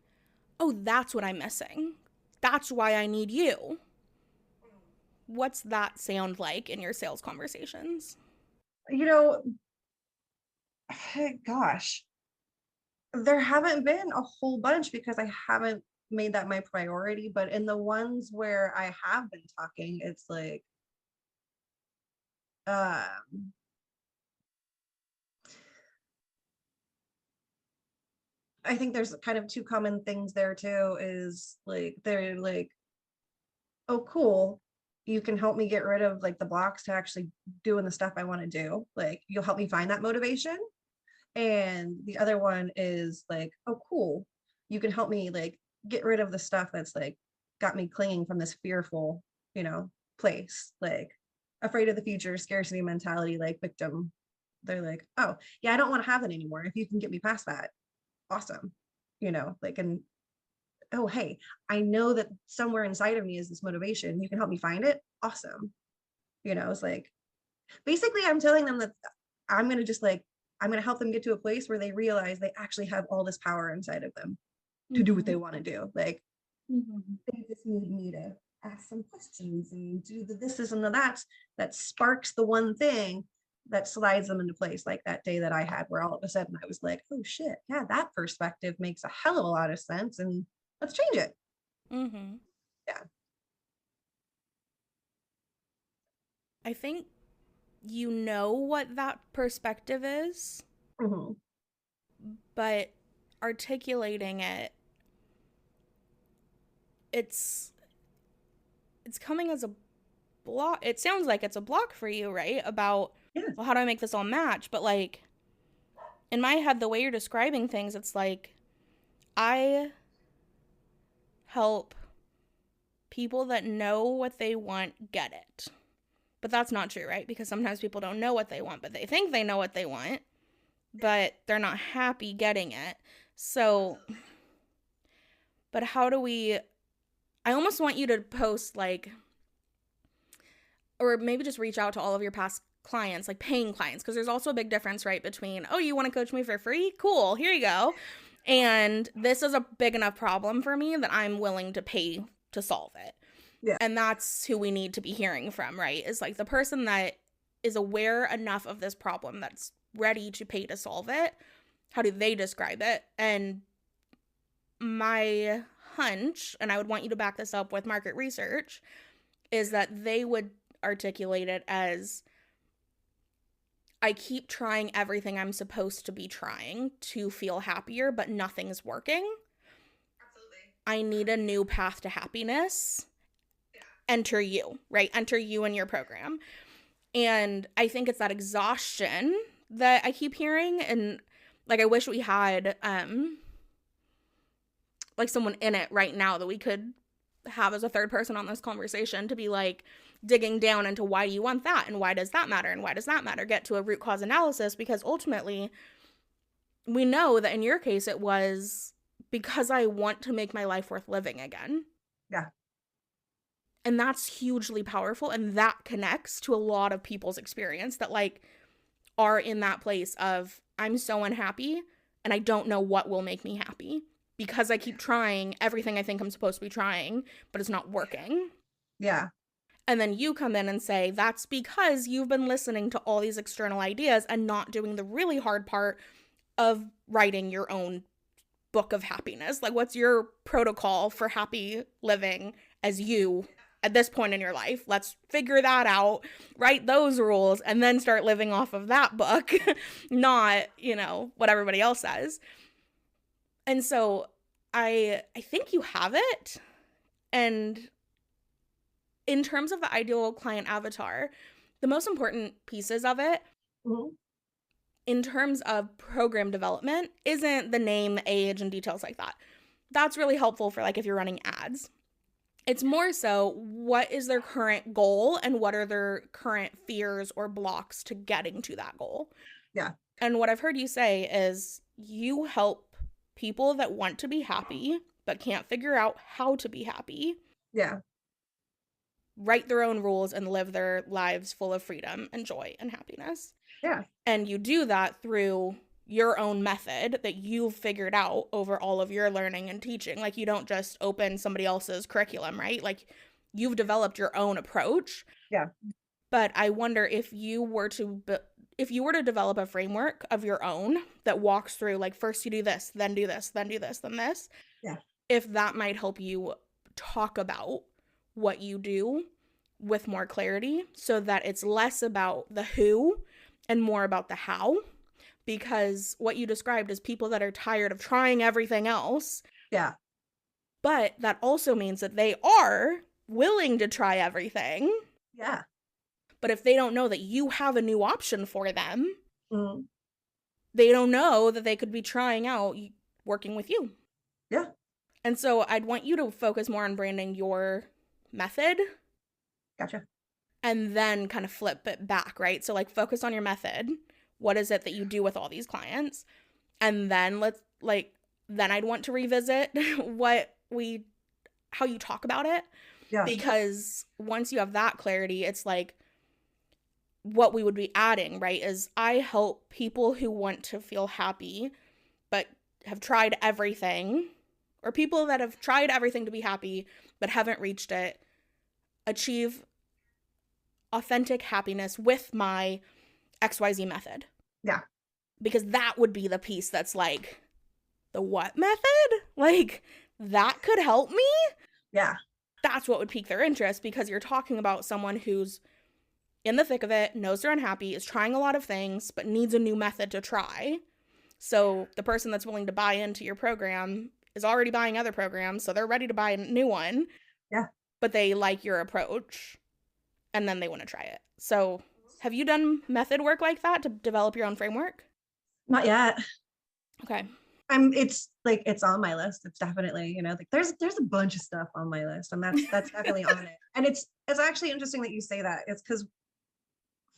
oh, that's what I'm missing. That's why I need you. What's that sound like in your sales conversations? You know, gosh, there haven't been a whole bunch because I haven't made that my priority. But in the ones where I have been talking, it's like, um, I think there's kind of two common things there too, is like, they're like, oh, cool. You can help me get rid of like the blocks to actually doing the stuff I want to do. Like, you'll help me find that motivation. And the other one is like, oh, cool. You can help me like get rid of the stuff that's like got me clinging from this fearful, place, like afraid of the future, scarcity mentality, like victim. They're like, oh, yeah, I don't want to have that anymore. If you can get me past that, awesome. Like, and oh, hey, I know that somewhere inside of me is this motivation. You can help me find it. Awesome. It's like, basically, I'm telling them that I'm going to just like, I'm going to help them get to a place where they realize they actually have all this power inside of them to do what they want to do. Like, they just need me to ask some questions and do the this and the that sparks the one thing that slides them into place. Like that day that I had where all of a sudden I was like, oh shit, yeah, that perspective makes a hell of a lot of sense, and let's change it. Yeah. I think you know what that perspective is, but articulating it's coming as a block. It sounds like it's a block for you, right? About, well, how do I make this all match? But like, in my head, the way you're describing things, it's like, I help people that know what they want get it. But that's not true, right? Because sometimes people don't know what they want, but they think they know what they want, but they're not happy getting it. So, but how do we, I almost want you to post like, or maybe just reach out to all of your past clients, like paying clients, because there's also a big difference, right, between, oh, you want to coach me for free? Cool, here you go. And this is a big enough problem for me that I'm willing to pay to solve it. Yeah. And that's who we need to be hearing from, right? Is like the person that is aware enough of this problem that's ready to pay to solve it. How do they describe it? And my hunch, and I would want you to back this up with market research, is that they would articulate it as, I keep trying everything I'm supposed to be trying to feel happier, but nothing's working. Absolutely. I need a new path to happiness. Enter you, right? Enter you in your program. And I think it's that exhaustion that I keep hearing. And like, I wish we had like someone in it right now that we could have as a third person on this conversation to be like digging down into why do you want that? And why does that matter? And why does that matter? Get to a root cause analysis, because ultimately we know that in your case, it was because I want to make my life worth living again. Yeah. And that's hugely powerful. And that connects to a lot of people's experience that like are in that place of, I'm so unhappy and I don't know what will make me happy because I keep trying everything I think I'm supposed to be trying, but it's not working. Yeah. And then you come in and say, that's because you've been listening to all these external ideas and not doing the really hard part of writing your own book of happiness. Like, what's your protocol for happy living as you at this point in your life? Let's figure that out, write those rules, and then start living off of that book, not, what everybody else says. And so I think you have it. And in terms of the ideal client avatar, the most important pieces of it, in terms of program development, isn't the name, the age, and details like that. That's really helpful for like if you're running ads. It's more so, what is their current goal and what are their current fears or blocks to getting to that goal? Yeah. And what I've heard you say is you help people that want to be happy but can't figure out how to be happy. Yeah. Write their own rules and live their lives full of freedom and joy and happiness. Yeah. And you do that through your own method that you've figured out over all of your learning and teaching. Like, you don't just open somebody else's curriculum, right? Like, you've developed your own approach. Yeah. But I wonder if you were to develop a framework of your own that walks through, like, first you do this, then do this, then do this, then this. Yeah. If that might help you talk about what you do with more clarity, so that it's less about the who and more about the how. Because what you described is people that are tired of trying everything else. Yeah. But that also means that they are willing to try everything. Yeah. But if they don't know that you have a new option for them, Mm-hmm. they don't know that they could be trying out working with you. Yeah. And so I'd want you to focus more on branding your method. Gotcha. And then kind of flip it back, right? So, like, focus on your method. What is it that you do with all these clients? And then then I'd want to revisit how you talk about it. Yeah. Because once you have that clarity, it's like what we would be adding, right? Is I help people who want to feel happy, but have tried everything, or people that have tried everything to be happy, but haven't reached it, achieve authentic happiness with my XYZ method. Yeah. Because that would be the piece that's like, the what method? Like, that could help me? Yeah. That's what would pique their interest, because you're talking about someone who's in the thick of it, knows they're unhappy, is trying a lot of things, but needs a new method to try. So the person that's willing to buy into your program is already buying other programs, so they're ready to buy a new one. Yeah. But they like your approach, and then they want to try it. So have you done method work like that to develop your own framework? Not yet. Okay. It's on my list. It's definitely, like there's a bunch of stuff on my list, and that's definitely on it. And it's actually interesting that you say that. It's because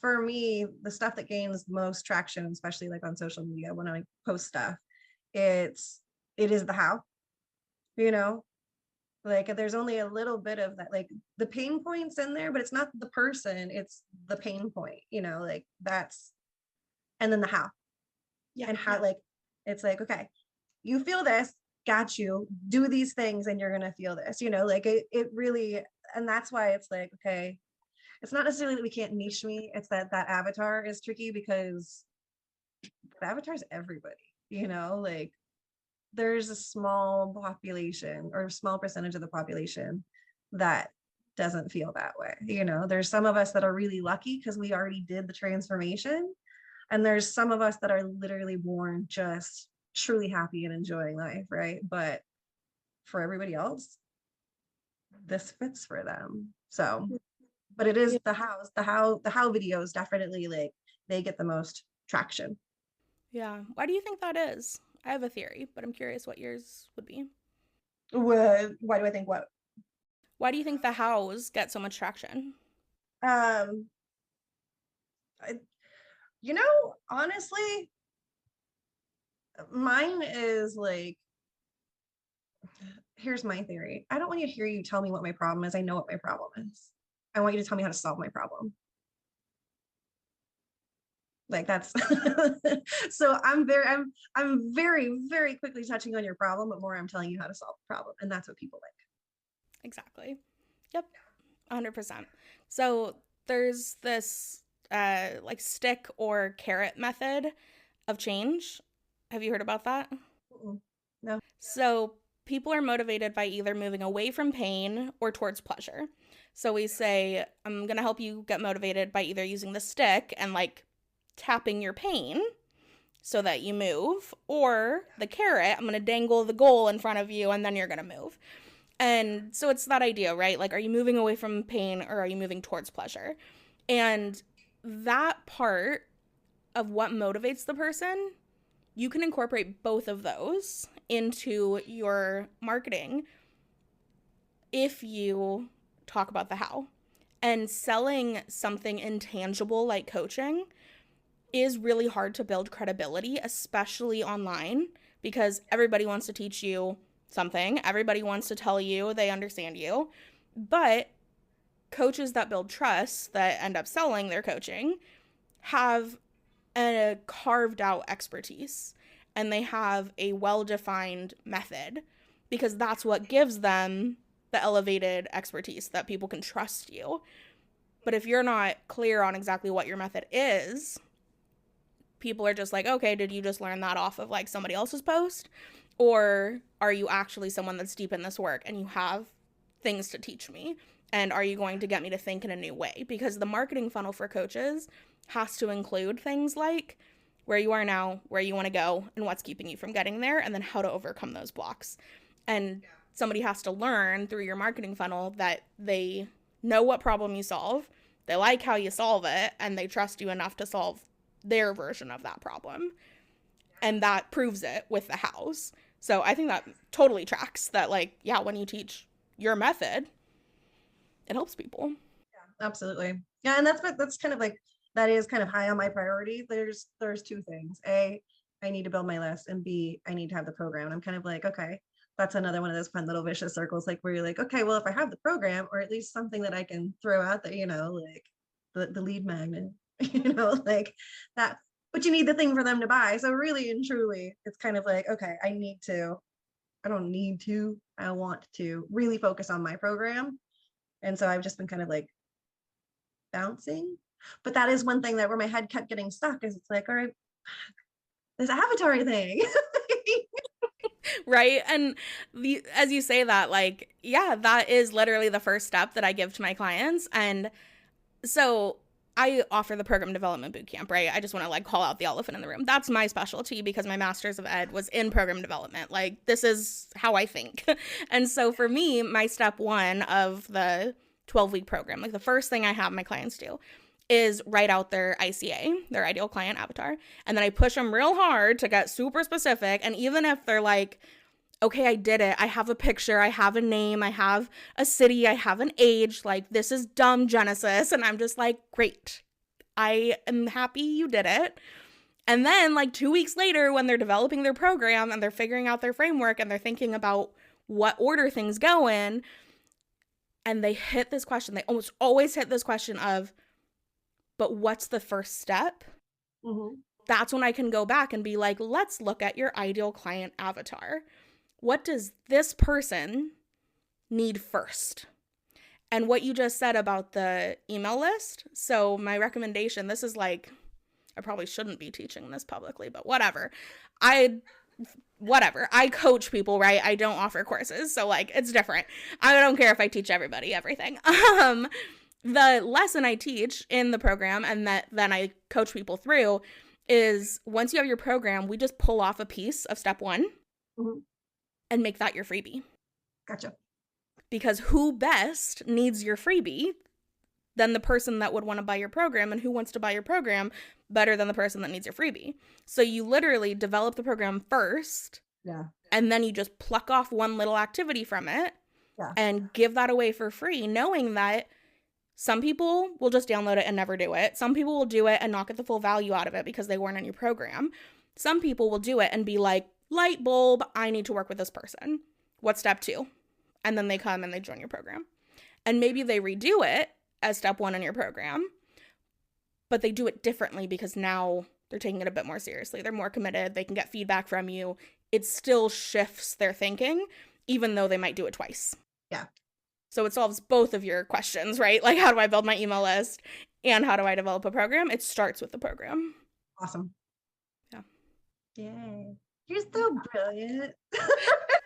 for me, the stuff that gains most traction, especially like on social media when I post stuff, it is the how, like there's only a little bit of that, like the pain points in there, but it's not the person, it's the pain point, like that's, and then the how. Yeah. And how, like, it's like, okay, you feel this, got you, do these things and you're gonna feel this, like it really, and that's why it's like, okay, it's not necessarily that we can't niche me, it's that avatar is tricky, because the avatar is everybody, like there's a small population or a small percentage of the population that doesn't feel that way. There's some of us that are really lucky because we already did the transformation, and there's some of us that are literally born just truly happy and enjoying life, right? But for everybody else, this fits for them. So, but it is the how videos definitely, like, they get the most traction. Yeah. Why do you think that is? I have a theory, but I'm curious what yours would be. Why do I think what? Why do you think the hows get so much traction? Honestly, mine is like, here's my theory. I don't want to hear you tell me what my problem is. I know what my problem is. I want you to tell me how to solve my problem. Like that's so I'm very, very quickly touching on your problem, but more I'm telling you how to solve the problem. And that's what people like. Exactly. Yep. 100%. So there's this like stick or carrot method of change. Have you heard about that? No. So people are motivated by either moving away from pain or towards pleasure. So we say, I'm going to help you get motivated by either using the stick and like tapping your pain so that you move, or the carrot, I'm going to dangle the goal in front of you and then you're going to move. And so it's that idea, right? Like, are you moving away from pain or are you moving towards pleasure? And that part of what motivates the person, you can incorporate both of those into your marketing if you talk about the how. And selling something intangible like coaching is really hard to build credibility, especially online, because everybody wants to teach you something. Everybody wants to tell you they understand you. But coaches that build trust, that end up selling their coaching, have a carved out expertise and they have a well-defined method, because that's what gives them the elevated expertise that people can trust you. But if you're not clear on exactly what your method is, people are just like, okay, did you just learn that off of like somebody else's post? Or are you actually someone that's deep in this work and you have things to teach me? And are you going to get me to think in a new way? Because the marketing funnel for coaches has to include things like where you are now, where you want to go, and what's keeping you from getting there, and then how to overcome those blocks. And somebody has to learn through your marketing funnel that they know what problem you solve, they like how you solve it, and they trust you enough to solve their version of that problem. And that proves it with the hows. So I think that totally tracks that, like, yeah, when you teach your method, it helps people. Yeah, absolutely. Yeah, and that's kind of like, that is kind of high on my priority. There's two things. A, I need to build my list, and B, I need to have the program. And I'm kind of like, okay, that's another one of those fun little vicious circles, like where you're like, okay, well, if I have the program, or at least something that I can throw out there, like the lead magnet, like that, but you need the thing for them to buy. So really and truly, it's kind of like, okay, I want to really focus on my program. And so I've just been kind of like bouncing. But that is one thing that where my head kept getting stuck, is it's like, all right, this avatar thing. Right. And as you say that, like, yeah, that is literally the first step that I give to my clients. And so I offer the program development bootcamp, right? I just want to like call out the elephant in the room. That's my specialty because my master's of ed was in program development. Like, this is how I think. And so for me, my step one of the 12-week program, like the first thing I have my clients do is write out their ICA, their ideal client avatar. And then I push them real hard to get super specific. And even if they're like, okay, I did it, I have a picture, I have a name, I have a city, I have an age, like, this is dumb, Genesis. And I'm just like, great, I am happy you did it. And then like 2 weeks later, when they're developing their program and they're figuring out their framework and they're thinking about what order things go in, and they hit this question, they almost always hit this question of, but what's the first step? Mm-hmm. That's when I can go back and be like, let's look at your ideal client avatar. What does this person need first? And what you just said about the email list. So my recommendation, this is like, I probably shouldn't be teaching this publicly, but whatever. I coach people, right? I don't offer courses. So like, it's different. I don't care if I teach everybody everything. The lesson I teach in the program and that then I coach people through is, once you have your program, we just pull off a piece of step one. Mm-hmm. And make that your freebie. Gotcha. Because who best needs your freebie than the person that would want to buy your program, and who wants to buy your program better than the person that needs your freebie? So you literally develop the program first. Yeah. And then you just pluck off one little activity from it. Yeah. And give that away for free, knowing that some people will just download it and never do it. Some people will do it and not get the full value out of it because they weren't in your program. Some people will do it and be like, light bulb, I need to work with this person. What's step 2? And then they come and they join your program. And maybe they redo it as step 1 in your program, but they do it differently because now they're taking it a bit more seriously. They're more committed. They can get feedback from you. It still shifts their thinking, even though they might do it twice. Yeah. So it solves both of your questions, right? Like, how do I build my email list and how do I develop a program? It starts with the program. Awesome. Yeah. Yay. You're so brilliant.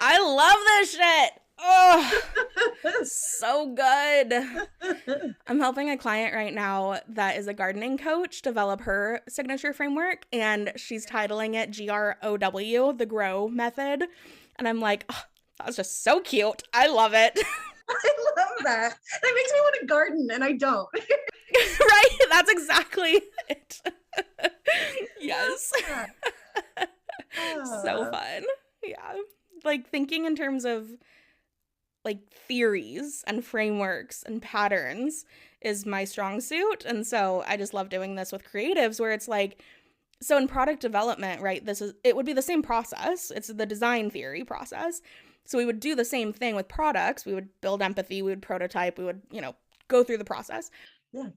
I love this shit. Oh, so good. I'm helping a client right now that is a gardening coach develop her signature framework, and she's titling it GROW, the GROW method. And I'm like, oh, that was just so cute. I love it. I love that. That makes me want to garden, and I don't. Right? That's exactly it. Yes. So fun. Yeah. Like, thinking in terms of like theories and frameworks and patterns is my strong suit. And so I just love doing this with creatives, where it's like, so in product development, right, it would be the same process. It's the design theory process. So we would do the same thing with products. We would build empathy, we would prototype, we would, go through the process. Yeah.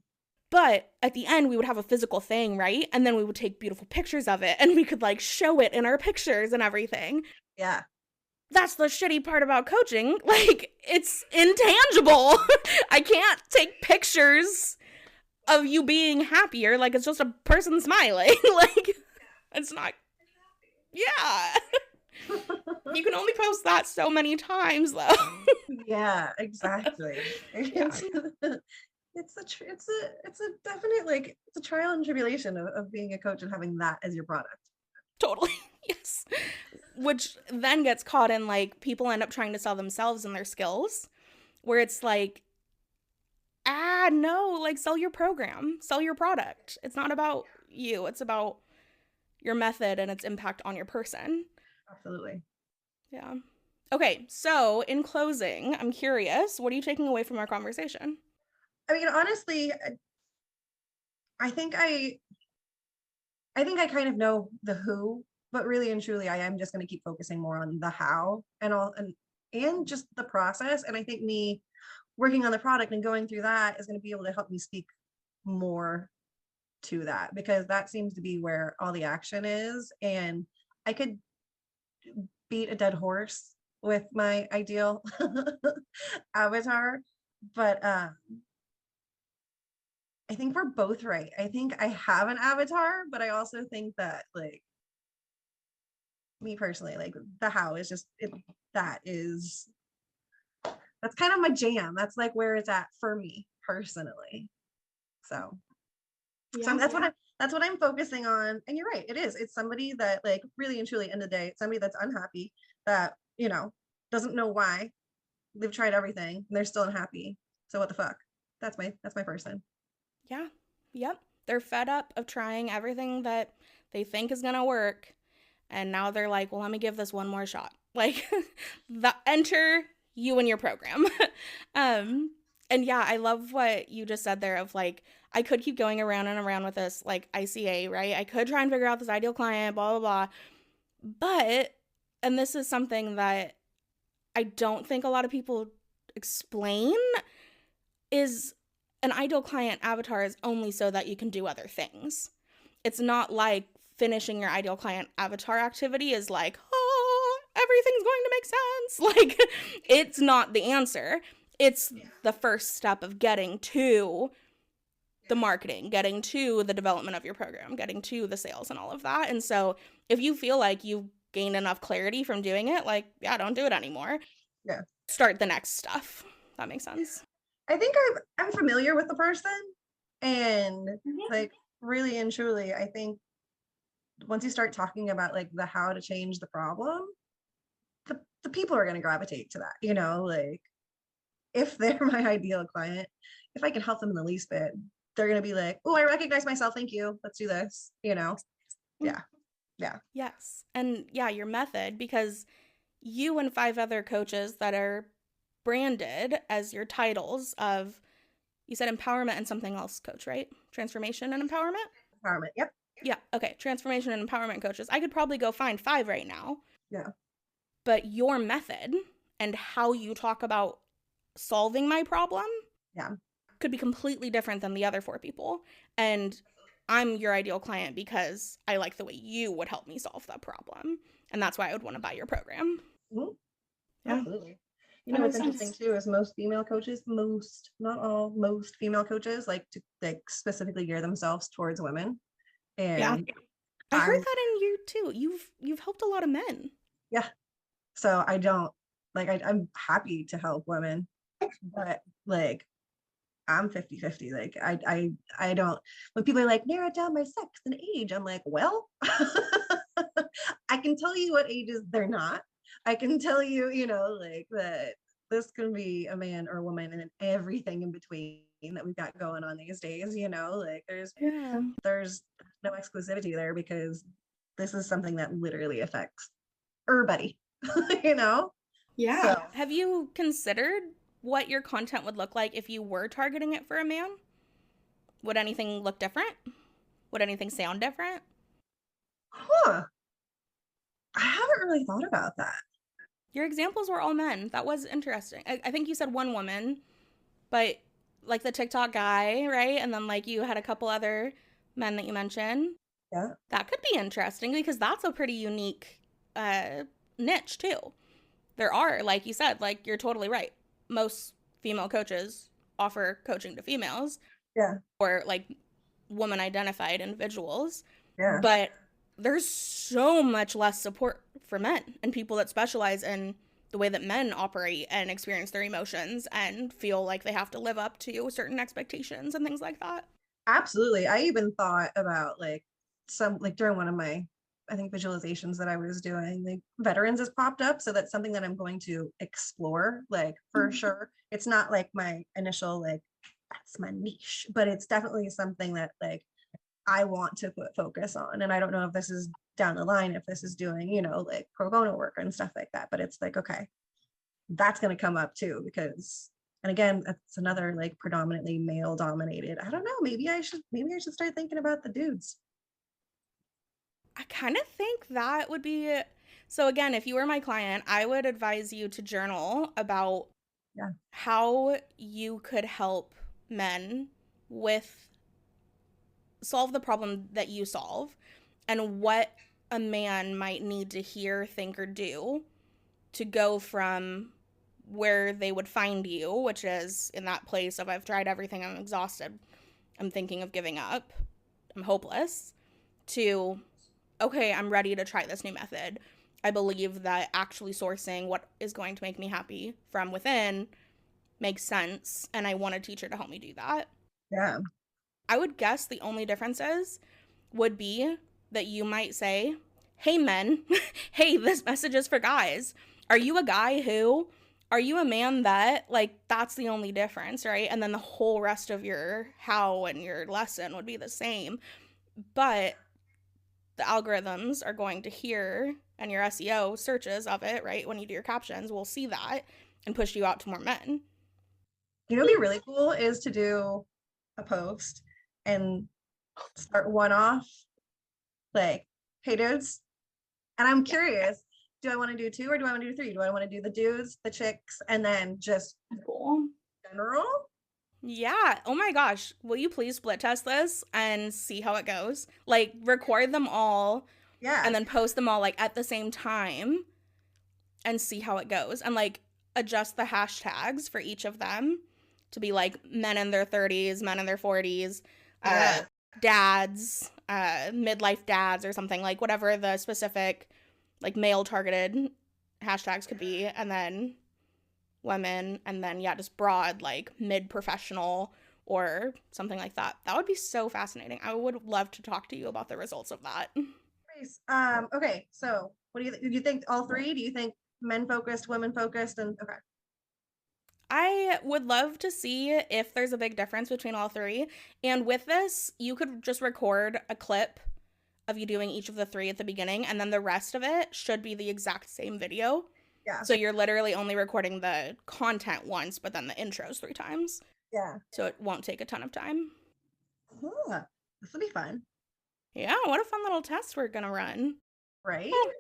But at the end, we would have a physical thing, right? And then we would take beautiful pictures of it and we could like show it in our pictures and everything. Yeah. That's the shitty part about coaching. Like, it's intangible. I can't take pictures of you being happier. Like, it's just a person smiling. Like, it's not. Yeah. You can only post that so many times, though. Yeah, exactly. Yeah. It's a definite, like, it's a trial and tribulation of being a coach and having that as your product. Totally. Yes. Which then gets caught in, like, people end up trying to sell themselves and their skills, where it's like, no, like, sell your program, sell your product. It's not about you. It's about your method and its impact on your person. Absolutely. Yeah. Okay, so in closing, I'm curious, what are you taking away from our conversation? I mean, honestly, I think I kind of know the who, but really and truly, I am just going to keep focusing more on the how and all, and just the process. And I think me working on the product and going through that is going to be able to help me speak more to that, because that seems to be where all the action is. And I could beat a dead horse with my ideal avatar, but I think we're both right. I think I have an avatar, but I also think that, like, me personally, like, the how is just that's kind of my jam. That's like where it's at for me personally. So that's what I'm focusing on. And you're right, it's somebody that, like, really and truly, end of the day, somebody that's unhappy, that, doesn't know why. They've tried everything and they're still unhappy. So what the fuck? That's my person. Yeah. Yep. They're fed up of trying everything that they think is going to work. And now they're like, well, let me give this one more shot. Like, enter you in your program. And yeah, I love what you just said there of, like, I could keep going around and around with this, like, ICA, right? I could try and figure out this ideal client, blah, blah, blah. But, and this is something that I don't think a lot of people explain, is an ideal client avatar is only so that you can do other things. It's not like finishing your ideal client avatar activity is like, oh, everything's going to make sense. Like, it's not the answer. It's the first step of getting to the marketing, getting to the development of your program, getting to the sales and all of that. And so if you feel like you've gained enough clarity from doing it, like, yeah, don't do it anymore. Yeah. Start the next stuff. That makes sense. I think I'm familiar with the person, and like, really and truly, I think once you start talking about, like, the how to change the problem, the people are going to gravitate to that, like, if they're my ideal client, if I can help them in the least bit, they're going to be like, oh, I recognize myself. Thank you. Let's do this, Yeah. Yeah. Yes. And yeah, your method, because you and 5 other coaches that are branded as your titles of, you said empowerment and something else coach, right? Transformation and empowerment? Empowerment. Yep. Yeah. Okay. Transformation and empowerment coaches. I could probably go find 5 right now. Yeah. But your method and how you talk about solving my problem could be completely different than the other 4 people. And I'm your ideal client because I like the way you would help me solve that problem. And that's why I would want to buy your program. Mm-hmm. Yeah. Absolutely. What's interesting too is most female coaches, not all, most female coaches like to, like, specifically gear themselves towards women. And yeah, I heard that in you too. You've helped a lot of men. Yeah. So I don't, like, I'm happy to help women, but, like, I'm 50-50. Like, I don't, when people are like, narrow down my sex and age, I'm like, well, I can tell you what ages they're not. I can tell you, like, that this can be a man or a woman and everything in between that we've got going on these days, like, there's no exclusivity there, because this is something that literally affects everybody, Yeah. So, have you considered what your content would look like if you were targeting it for a man? Would anything look different? Would anything sound different? I haven't really thought about that. Your examples were all men. That was interesting. I think you said one woman, but like the TikTok guy, right? And then like you had a couple other men that you mentioned. Yeah. That could be interesting because that's a pretty unique niche too. There are, like you said, like you're totally right. Most female coaches offer coaching to females. Yeah. Or like woman identified individuals. Yeah. But there's so much less support for men and people that specialize in the way that men operate and experience their emotions and feel like they have to live up to certain expectations and things like that. Absolutely. I even thought about like during one of my, I think, visualizations that I was doing, like veterans has popped up. So that's something that I'm going to explore, like for sure. It's not like my initial, like, that's my niche, but it's definitely something that like I want to put focus on. And I don't know if this is down the line, if this is doing, you know, like pro bono work and stuff like that, but it's like, okay, that's going to come up too, because, and again, that's another like predominantly male dominated. I don't know, maybe I should start thinking about the dudes. I kind of think that would be, so again, if you were my client, I would advise you to journal about how you could help men solve the problem that you solve and what a man might need to hear, think, or do to go from where they would find you, which is in that place of I've tried everything, I'm exhausted, I'm thinking of giving up, I'm hopeless, to okay, I'm ready to try this new method. I believe that actually sourcing what is going to make me happy from within makes sense, and I want a teacher to help me do that. Yeah. I would guess the only differences would be that you might say, hey, men, hey, this message is for guys. Are you a guy who? Are you a man that? Like, that's the only difference, right? And then the whole rest of your how and your lesson would be the same. But the algorithms are going to hear, and your SEO searches of it, right, when you do your captions, will see that and push you out to more men. You know, what'd be really cool is to do a post and start one off, like, hey dudes. And I'm curious, do I want to do two or do I want to do three? Do I want to do the dudes, the chicks, and then just general? Yeah. Oh my gosh. Will you please split test this and see how it goes? Like, record them all. Yeah. And then post them all like at the same time and see how it goes. And like adjust the hashtags for each of them to be like men in their 30s, men in their 40s, dads, midlife dads or something, like whatever the specific like male targeted hashtags could be, and then women, and then just broad like mid-professional or something like that. That would be so fascinating. I would love to talk to you about the results of that. Nice. Okay, so what do you think all three? Do you think men focused, women focused, and okay? I would love to see if there's a big difference between all three. And with this, you could just record a clip of you doing each of the three at the beginning, and then the rest of it should be the exact same video. Yeah. So you're literally only recording the content once, but then the intros 3 times. Yeah. So it won't take a ton of time. Huh. This will be fun. Yeah, what a fun little test we're gonna run. Right? Cool.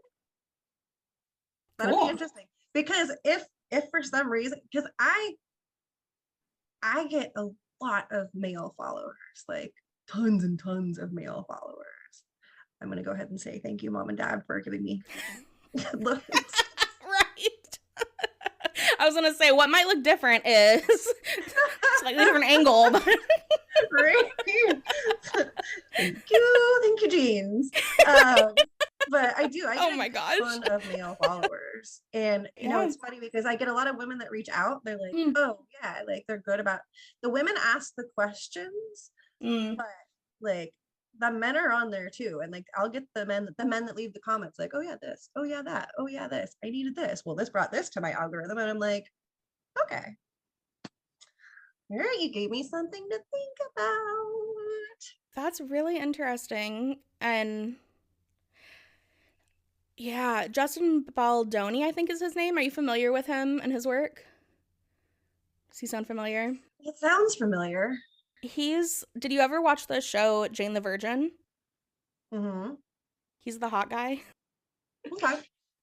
That'll be interesting. Because if for some reason, because I get a lot of male followers, like tons and tons of male followers. I'm gonna go ahead and say thank you, mom and dad, for giving me looks. Right. I was gonna say what might look different is slightly different angle, but Right. Thank you, jeans. But I get oh my gosh, a ton of male followers, and you know it's funny because I get a lot of women that reach out. They're like, oh yeah, like they're good about the women ask the questions, but like the men are on there too, and like I'll get the men that leave the comments like, oh yeah this, oh yeah that, oh yeah this, I needed this, well this brought this to my algorithm, and I'm like, okay, all right, you gave me something to think about. That's really interesting. And yeah, Justin Baldoni, I think is his name. Are you familiar with him and his work? Does he sound familiar? It sounds familiar. Did you ever watch the show Jane the Virgin? Mm-hmm. He's the hot guy. Okay.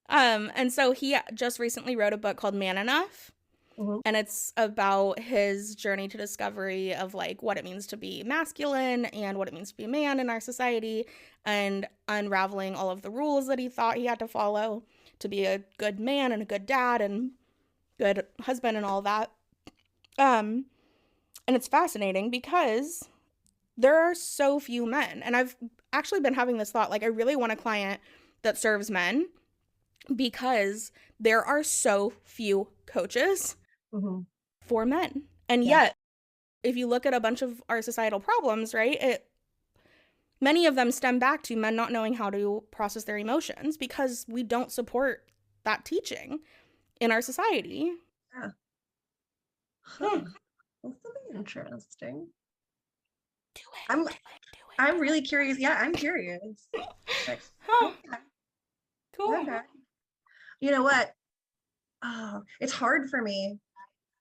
And so he just recently wrote a book called Man Enough. Mhm. And it's about his journey to discovery of like what it means to be masculine and what it means to be a man in our society, and unraveling all of the rules that he thought he had to follow to be a good man and a good dad and good husband and all that. And it's fascinating because there are so few men. And I've actually been having this thought, like, I really want a client that serves men because there are so few coaches Mhm. for men. And Yeah. yet, if you look at a bunch of our societal problems, right, many of them stem back to men not knowing how to process their emotions because we don't support that teaching in our society. Yeah. Huh. That's really interesting. Do it. I'm Do it. I'm really curious. Yeah, I'm curious. Like, Huh. okay. Cool. Okay. You know what? Oh, it's hard for me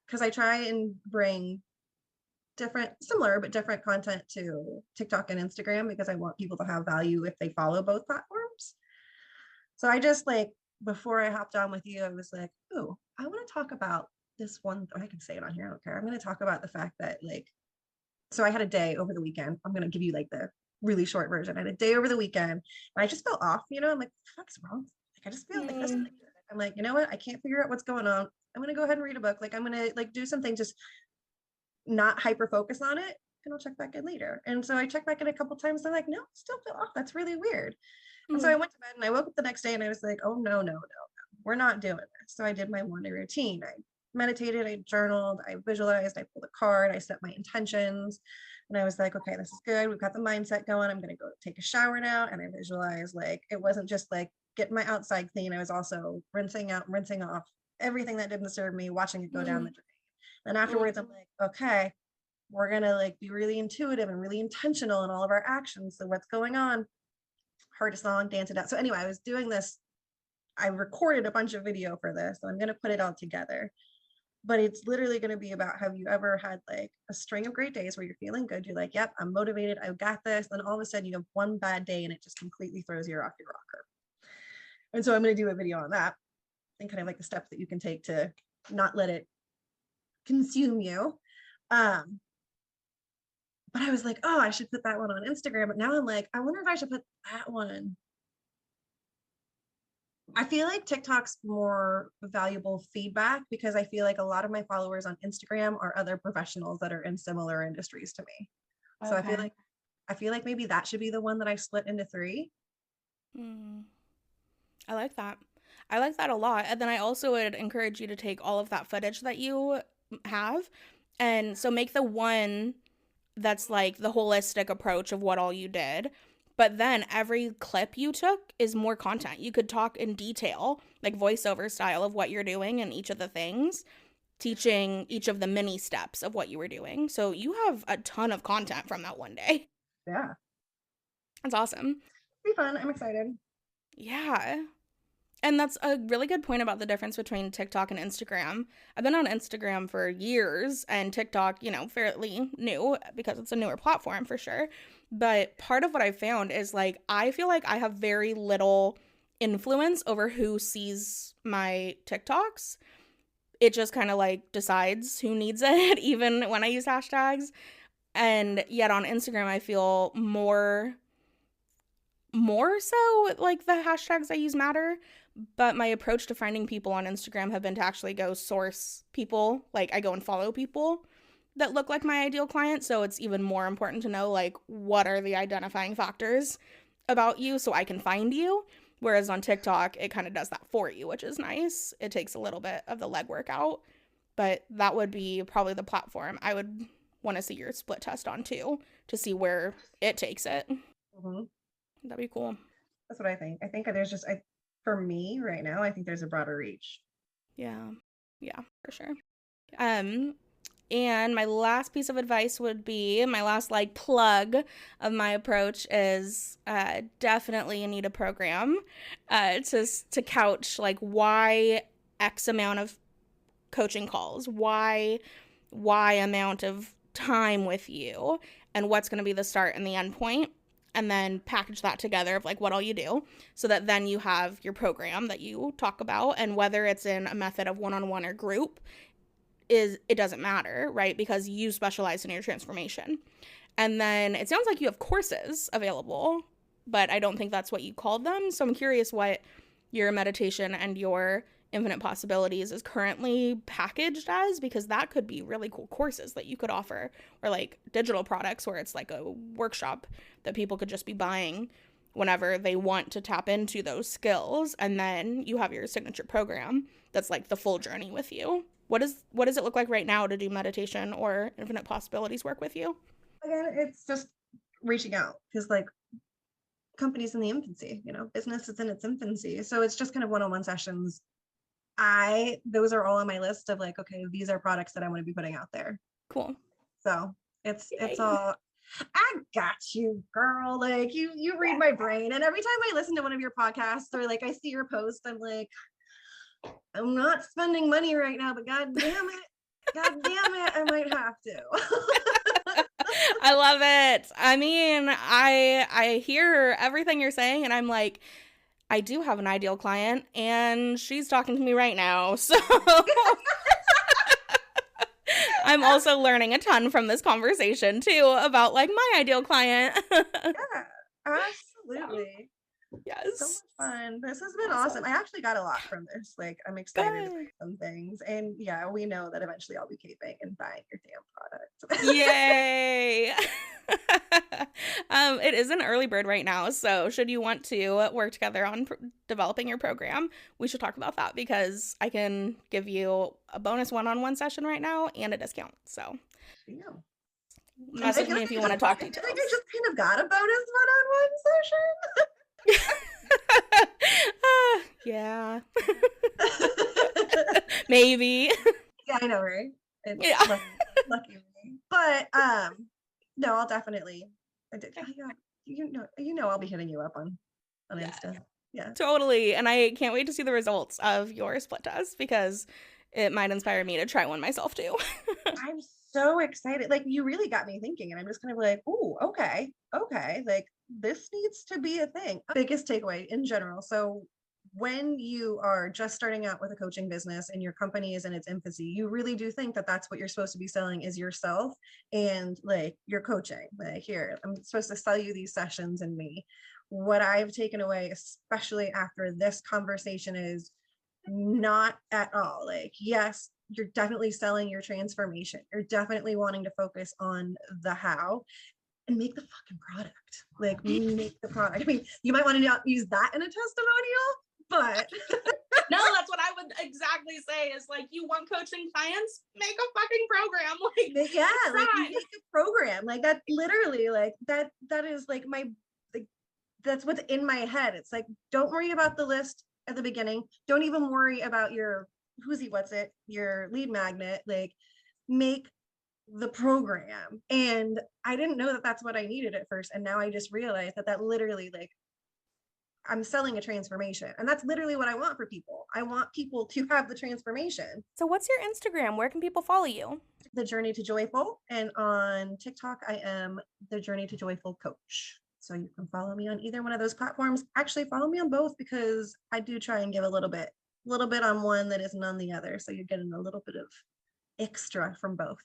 because I try and bring similar but different content to TikTok and Instagram because I want people to have value if they follow both platforms. So I just like before I hopped on with you, I was like, oh, I want to talk about this one. I can say it on here. I don't care. I'm going to talk about the fact that like, so I had a day over the weekend. I'm going to give you like the really short version. I had a day over the weekend and I just felt off, you know, I'm like, what's wrong? Like, I just feel like this isn't good. I'm like, you know what? I can't figure out what's going on. I'm going to go ahead and read a book. Like, I'm going to like do something, just not hyper focus on it. And I'll check back in later. And so I checked back in a couple times. I'm like, no, I still feel off. That's really weird. And so I went to bed and I woke up the next day and I was like, oh, no, we're not doing this. So I did my morning routine. I meditated, I journaled, I visualized, I pulled a card, I set my intentions. And I was like, okay, this is good. We've got the mindset going. I'm going to go take a shower now. And I visualized like, it wasn't just like getting my outside clean. I was also rinsing out, rinsing off everything that didn't serve me, watching it go down the drain. And afterwards, I'm like, okay, we're going to like be really intuitive and really intentional in all of our actions. So what's going on? Heard a song, dance it out. So anyway, I was doing this. I recorded a bunch of video for this. So I'm going to put it all together. But it's literally going to be about, have you ever had like a string of great days where you're feeling good? You're like, yep, I'm motivated. I've got this. Then all of a sudden you have one bad day and it just completely throws you off your rocker. And so I'm going to do a video on that and kind of like the steps that you can take to not let it consume you. But I was like, oh, I should put that one on Instagram. But now I'm like, I wonder if I should put that one. I feel like TikTok's more valuable feedback because I feel like a lot of my followers on Instagram are other professionals that are in similar industries to me. So I feel like maybe that should be the one that I split into 3. I like that. I like that a lot. And then I also would encourage you to take all of that footage that you have, and so make the one that's like the holistic approach of what all you did. But then every clip you took is more content. You could talk in detail, like voiceover style, of what you're doing and each of the things, teaching each of the mini steps of what you were doing. So you have a ton of content from that one day. Yeah. That's awesome. It'll be fun. I'm excited. Yeah. And that's a really good point about the difference between TikTok and Instagram. I've been on Instagram for years, and TikTok, you know, fairly new because it's a newer platform for sure. But part of what I found is like, I feel like I have very little influence over who sees my TikToks. It just kind of like decides who needs it, even when I use hashtags. And yet on Instagram, I feel more so like the hashtags I use matter. But my approach to finding people on Instagram have been to actually go source people. Like, I go and follow people that look like my ideal client. So it's even more important to know, like, what are the identifying factors about you so I can find you. Whereas on TikTok, it kind of does that for you, which is nice. It takes a little bit of the legwork out. But that would be probably the platform I would want to see your split test on too, to see where it takes it. Mm-hmm. That'd be cool. That's what I think. I think there's just, for me right now, I think there's a broader reach. Yeah, for sure. And my last piece of advice would be, my last like plug of my approach is definitely you need a program to couch like why X amount of coaching calls, why amount of time with you, and what's going to be the start and the end point. And then package that together of like what all you do, so that then you have your program that you talk about. And whether it's in a method of one-on-one or group, it doesn't matter, right? Because you specialize in your transformation. And then it sounds like you have courses available, but I don't think that's what you called them. So I'm curious what your meditation and your infinite possibilities is currently packaged as, because that could be really cool courses that you could offer, or like digital products where it's like a workshop that people could just be buying whenever they want to tap into those skills. And then you have your signature program that's like the full journey with you. What does it look like right now to do meditation or infinite possibilities work with you? Again, it's just reaching out, because like companies in the infancy, business is in its infancy. So it's just kind of one-on-one sessions. Those are all on my list of like, okay, these are products that I want to be putting out there. Cool. So it's all, I got you, girl. Like you read my brain. And every time I listen to one of your podcasts or like I see your post, I'm like, I'm not spending money right now, but God damn it, I might have to. I love it. I mean, I hear everything you're saying, and I'm like, I do have an ideal client, and she's talking to me right now. So I'm also learning a ton from this conversation too about like my ideal client. Yeah, absolutely. Yes. So much fun. This has been awesome. I actually got a lot from this. Like, I'm excited about some things. And yeah, we know that eventually I'll be caping and buying your damn product. Yay. It is an early bird right now. So should you want to work together on developing your program, we should talk about that, because I can give you a bonus one-on-one session right now and a discount. So message me if you want to talk details. I think I just kind of got a bonus one-on-one session. Yeah. Maybe. Yeah, I know, right? Yeah. Lucky me. But no, I'll definitely. I'll be hitting you up on Insta. Yeah. Totally. And I can't wait to see the results of your split test, because it might inspire me to try one myself too. I'm so excited. Like, you really got me thinking, and I'm just kind of like, oh, okay. Like, this needs to be a thing. Biggest takeaway in general. So when you are just starting out with a coaching business and your company is in its infancy, you really do think that that's what you're supposed to be selling is yourself and like your coaching. Like, here, I'm supposed to sell you these sessions and me. What I've taken away, especially after this conversation, is not at all. Like, yes, you're definitely selling your transformation. You're definitely wanting to focus on the how and make the fucking product. Like, make the product. I mean, you might want to use that in a testimonial, but no, that's what I would exactly say is like, you want coaching clients, make a fucking program. Like, yeah, like make a program. Like, that literally, like that is like that's what's in my head. It's like, don't worry about the list at the beginning. Don't even worry about your your lead magnet. Like, make the program. And I didn't know that that's what I needed at first, and now I just realized that literally, like, I'm selling a transformation, and that's literally what I want for people. I want people to have the transformation. So what's your Instagram? Where can people follow you? The Journey to Joyful, and on TikTok I am the Journey to Joyful Coach. So you can follow me on either one of those platforms. Actually, follow me on both, because I do try and give a little bit on one that isn't on the other, so you're getting a little bit of extra from both.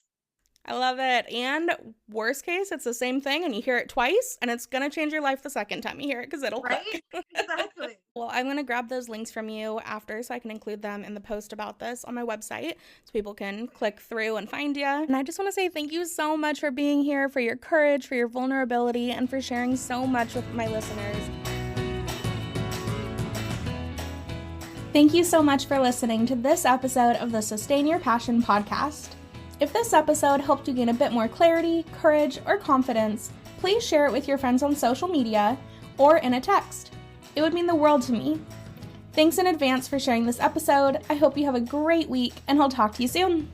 I love it. And worst case, it's the same thing and you hear it twice, and it's going to change your life the second time you hear it, because it'll right? click. Exactly. Well, I'm going to grab those links from you after so I can include them in the post about this on my website so people can click through and find you. And I just want to say thank you so much for being here, for your courage, for your vulnerability, and for sharing so much with my listeners. Thank you so much for listening to this episode of the Sustain Your Passion podcast. If this episode helped you gain a bit more clarity, courage, or confidence, please share it with your friends on social media or in a text. It would mean the world to me. Thanks in advance for sharing this episode. I hope you have a great week, and I'll talk to you soon.